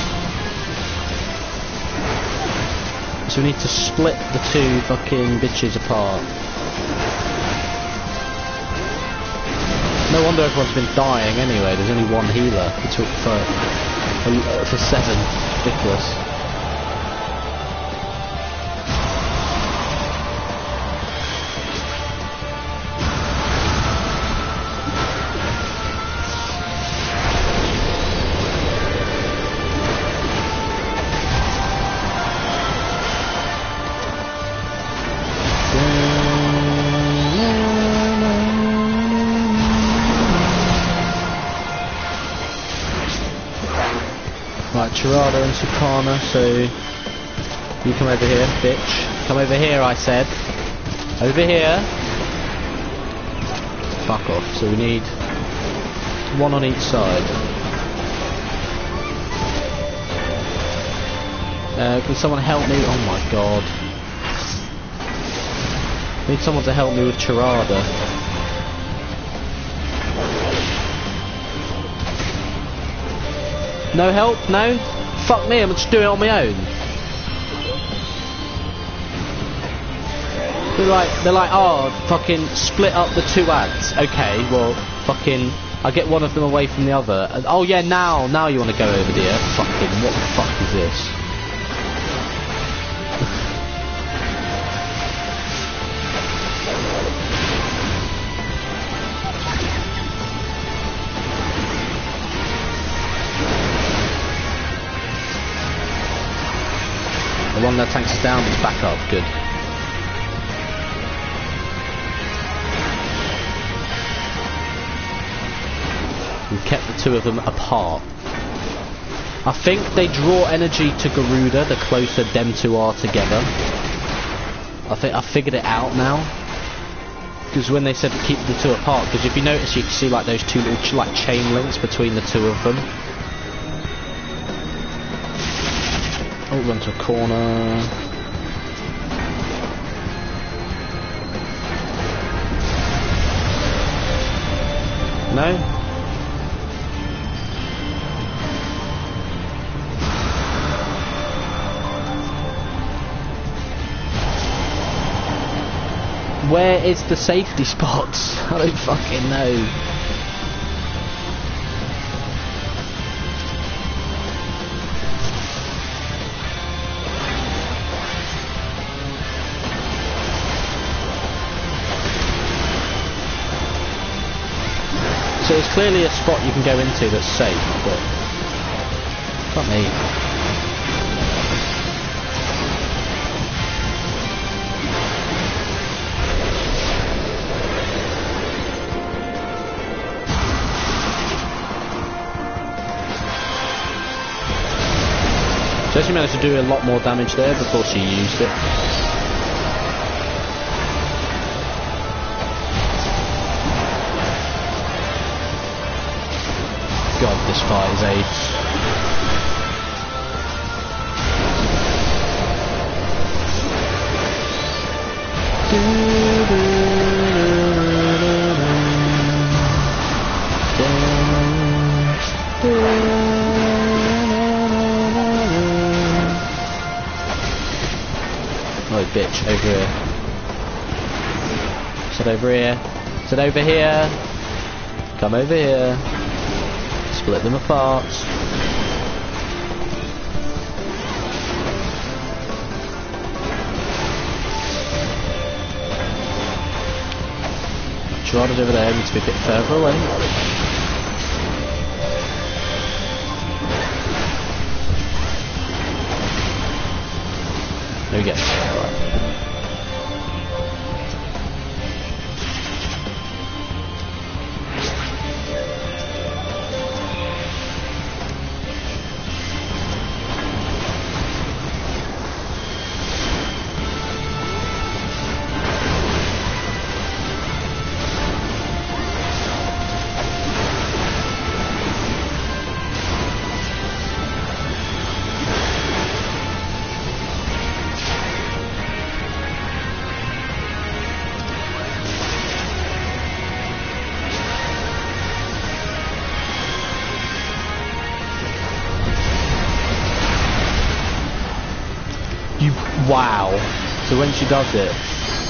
Speaker 1: So we need to split the two fucking bitches apart. No wonder everyone's been dying anyway, there's only one healer for 7. Ridiculous. Right, Tirada and Sukana, so you come over here, bitch. Come over here, I said. Over here. Fuck off. So we need one on each side. Can someone help me? Oh my god. I need someone to help me with Tirada. No help? No? Fuck me, I'm just doing it on my own. They're like, oh, fucking split up the 2 ads. Okay, well, fucking, I get one of them away from the other. Oh yeah, now you want to go over there. Fucking, what the fuck is this? The one that tanks us down is back up, good. We kept the 2 of them apart. I think they draw energy to Garuda the closer them 2 are together. I think I figured it out now. Because when they said to keep the 2 apart, because if you notice you can see like those 2 little like chain links between the 2 of them. Oh, run to a corner. No? Where is the safety spots? I don't fucking know. So there's clearly a spot you can go into that's safe, but fuck me. So she managed to do a lot more damage there before she used it. God, this fight is AIDS. Oh, bitch, over here. Sit over here. Sit over here. Come over here. Split them apart. Tirada's over there, needs to be a bit further away. There we go. Right. Wow. So when she does it,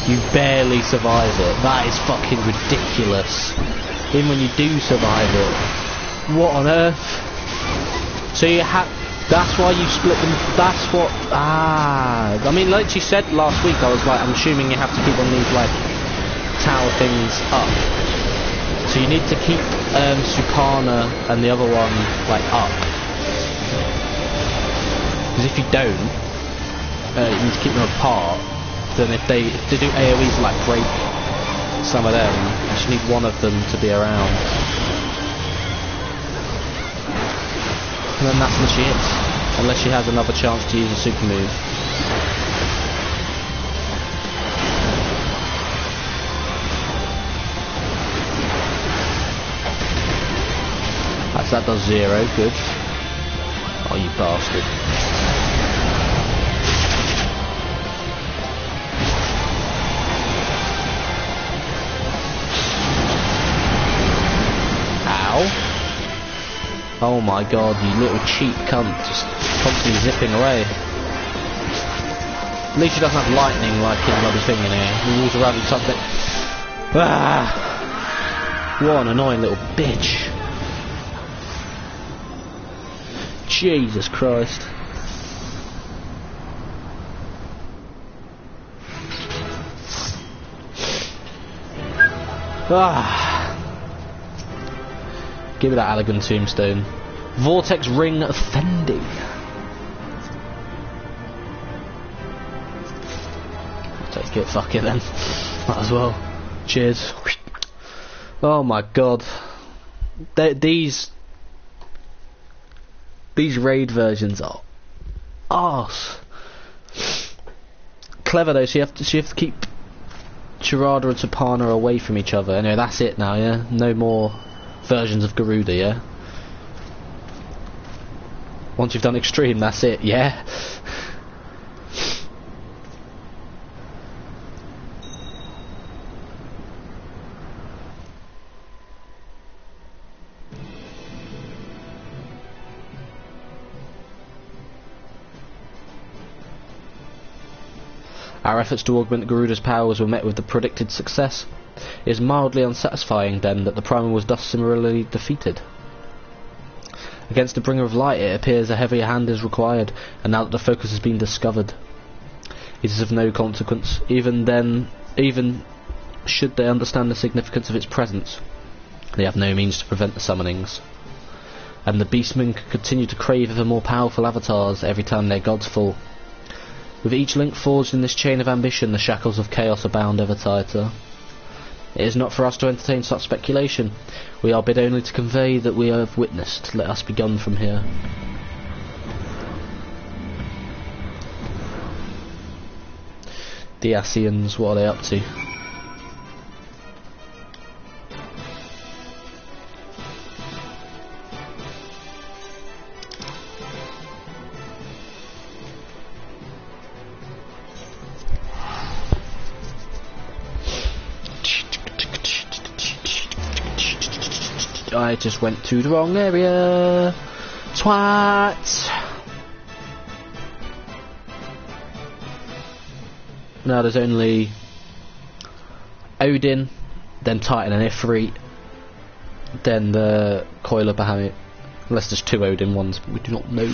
Speaker 1: you barely survive it. That is fucking ridiculous. Even when you do survive it. What on earth? So you have... That's why you split them... That's what... Ah... I mean, like she said last week, I was like, I'm assuming you have to keep one of these, like, tower things up. So you need to keep Supana and the other one, like, up. Because if you don't... you need to keep them apart. Then if they do AoE to like break some of them, you just need one of them to be around. And then that's legit. Unless she has another chance to use a super move. That does 0, good. Oh, you bastard. Oh my god, you little cheap cunt, just constantly zipping away. At least she doesn't have lightning like in another thing in here. He moves around and something. Ah! What an annoying little bitch. Jesus Christ. Ah! Give me that elegant tombstone. Vortex ring offending. Take it, fuck it then. Might as well. Cheers. Oh my god. These raid versions are arse. Clever though, so you have to keep Chirada and Supana away from each other. Anyway, that's it now, yeah? No more versions of Garuda, yeah? Once you've done extreme, that's it, yeah? Our efforts to augment Garuda's powers were met with the predicted success. It is mildly unsatisfying, then, that the Primal was thus similarly defeated. Against the Bringer of Light, it appears a heavier hand is required, and now that the focus has been discovered, it is of no consequence. Even should they understand the significance of its presence, they have no means to prevent the summonings. And the Beastmen can continue to crave ever more powerful avatars every time their gods fall. With each link forged in this chain of ambition, the shackles of chaos are bound ever tighter. It is not for us to entertain such speculation. We are bid only to convey that we have witnessed. Let us begun from here. The Asians, what are they up to? I just went to the wrong area. Twat! Now there's only Odin, then Titan and Ifrit, then the Coil of Bahamut. Unless there's 2 Odin ones, but we do not know.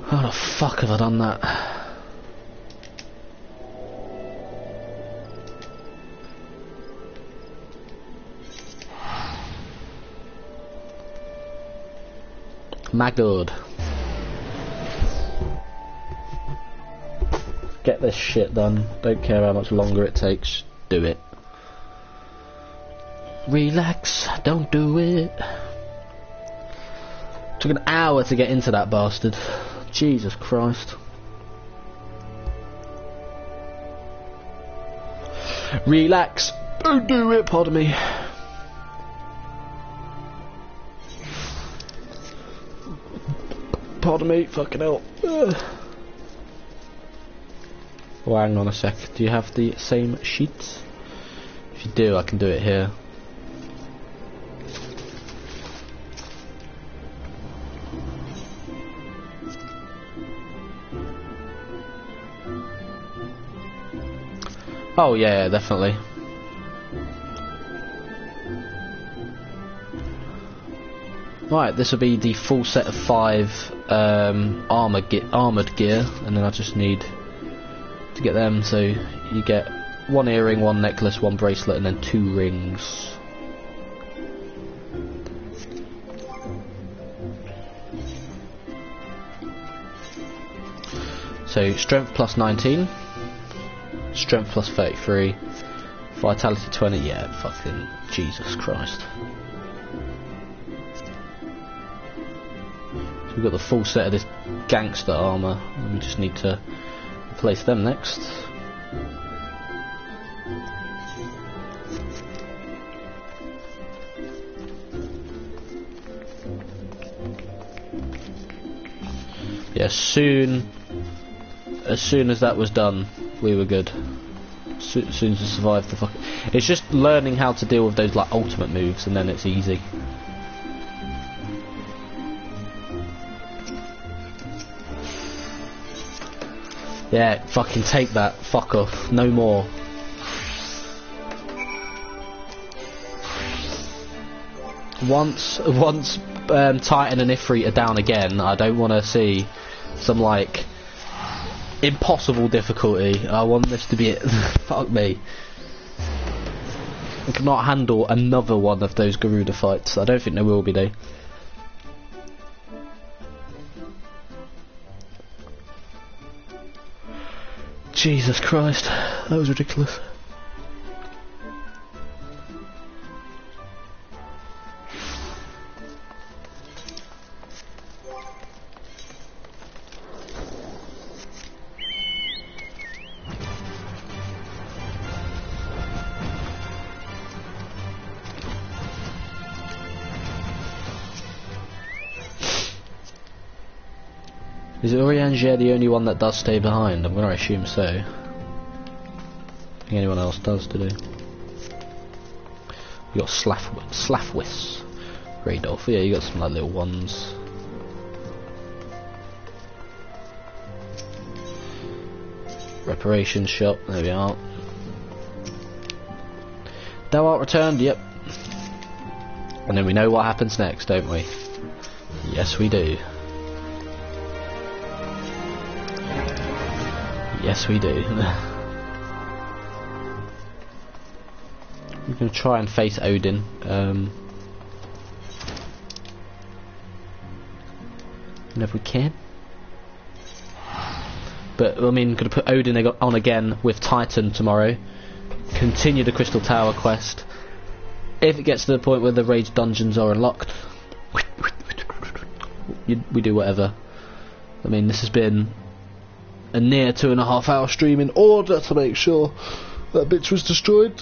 Speaker 1: How the fuck have I done that? My god. Get this shit done. Don't care how much longer it takes. Do it. Relax. Don't do it. Took an hour to get into that bastard. Jesus Christ. Relax. Don't do it. Pardon me. Pardon me. Fucking hell. Ugh. Oh, hang on a sec. Do you have the same sheets? If you do, I can do it here. Oh yeah, definitely. Right, this will be the full set of 5 armoured gear, and then I just need to get them. So you get 1 earring, 1 necklace, 1 bracelet, and then 2 rings. So strength plus 19. Strength plus 33, vitality 20, yeah, fucking Jesus Christ. So we've got the full set of this gangster armour, and we just need to replace them next. Yeah, as soon as that was done, we were good. As soon as we survived the fucking... It's just learning how to deal with those like ultimate moves, and then it's easy. Yeah, fucking take that. Fuck off. No more. Once Titan and Ifrit are down again, I don't want to see some like impossible difficulty. I want this to be it. Fuck me. I cannot handle another one of those Garuda fights. I don't think there will be though. Jesus Christ, that was ridiculous. Is Urianger the only one that does stay behind? I'm going to assume so. I think anyone else does, do they? You got Slafwis, Raydolf. Yeah, you got some like little ones. Reparation shop. There we are. Thou art returned. Yep. And then we know what happens next, don't we? Yes, we do. Yes, we do. We're going to try and face Odin. Whenever we can. But, I mean, going to put Odin on again with Titan tomorrow. Continue the Crystal Tower quest. If it gets to the point where the Rage dungeons are unlocked, we do whatever. I mean, this has been a near 2.5 hour stream in order to make sure that bitch was destroyed.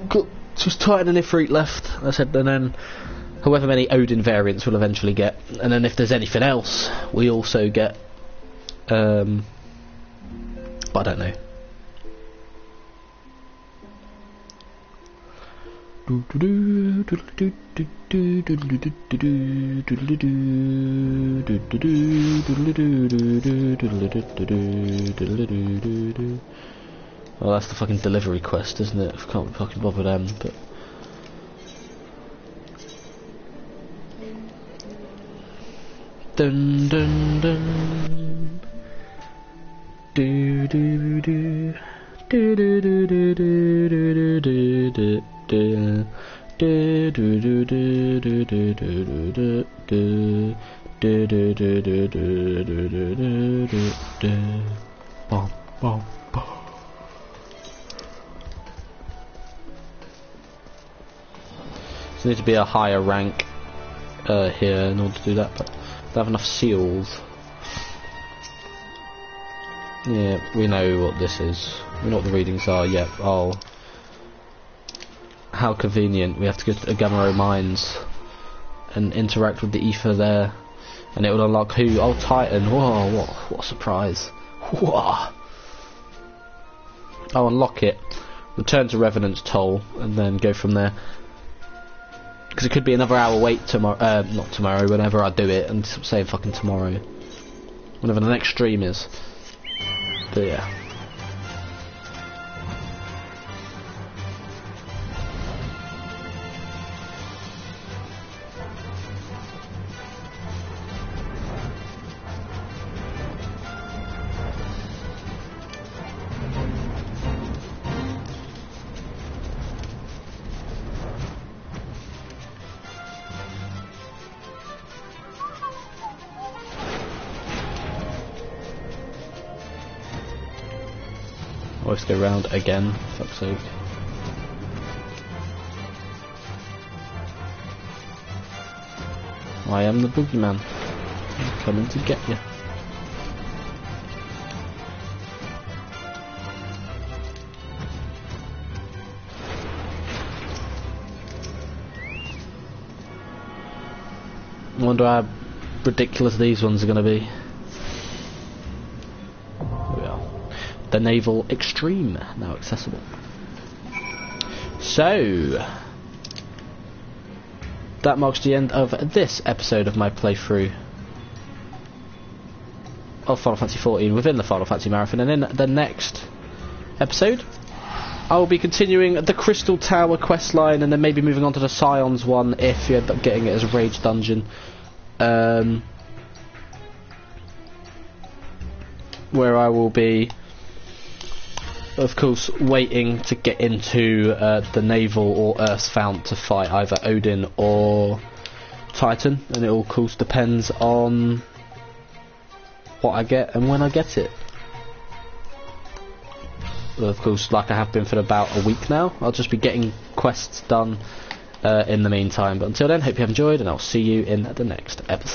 Speaker 1: Got just Titan and Ifrit left, I said, and then however many Odin variants we'll eventually get, and then if there's anything else we also get, but I don't know. Well, that's the fucking delivery quest, isn't it? I can't fucking bother them, but dun dun dun do do do do do do do do do do do. Do do do do do do do do do Do do do do do do do do do do. Bom, bom, bom. So need to be a higher rank here in order to do that, but I don't have enough seals. Yeah, we know what this is. We know what the readings are. Yep. Oh, how convenient! We have to go to Gamero Mines and interact with the ether there, and it will unlock who? Oh, Titan. Whoa! What a surprise! Whoa! I'll unlock it, return to Revenant's Toll, and then go from there. Because it could be another hour wait tomorrow. Not tomorrow. Whenever I do it, and I'm saying fucking tomorrow. Whenever the next stream is. But yeah. Always go round again, fuck's sake. I am the boogeyman. I'm coming to get you. I wonder how ridiculous these ones are going to be. The Naval Extreme, now accessible. So, that marks the end of this episode of my playthrough of Final Fantasy XIV within the Final Fantasy Marathon, and in the next episode I will be continuing the Crystal Tower questline and then maybe moving on to the Scions one if you end up getting it as a Rage Dungeon. Where I will be, of course, waiting to get into the Naval or Earth's Fount to fight either Odin or Titan, and it all, of course, depends on what I get and when I get it. Well, of course, like I have been for about a week now, I'll just be getting quests done in the meantime. But until then, hope you have enjoyed, and I'll see you in the next episode.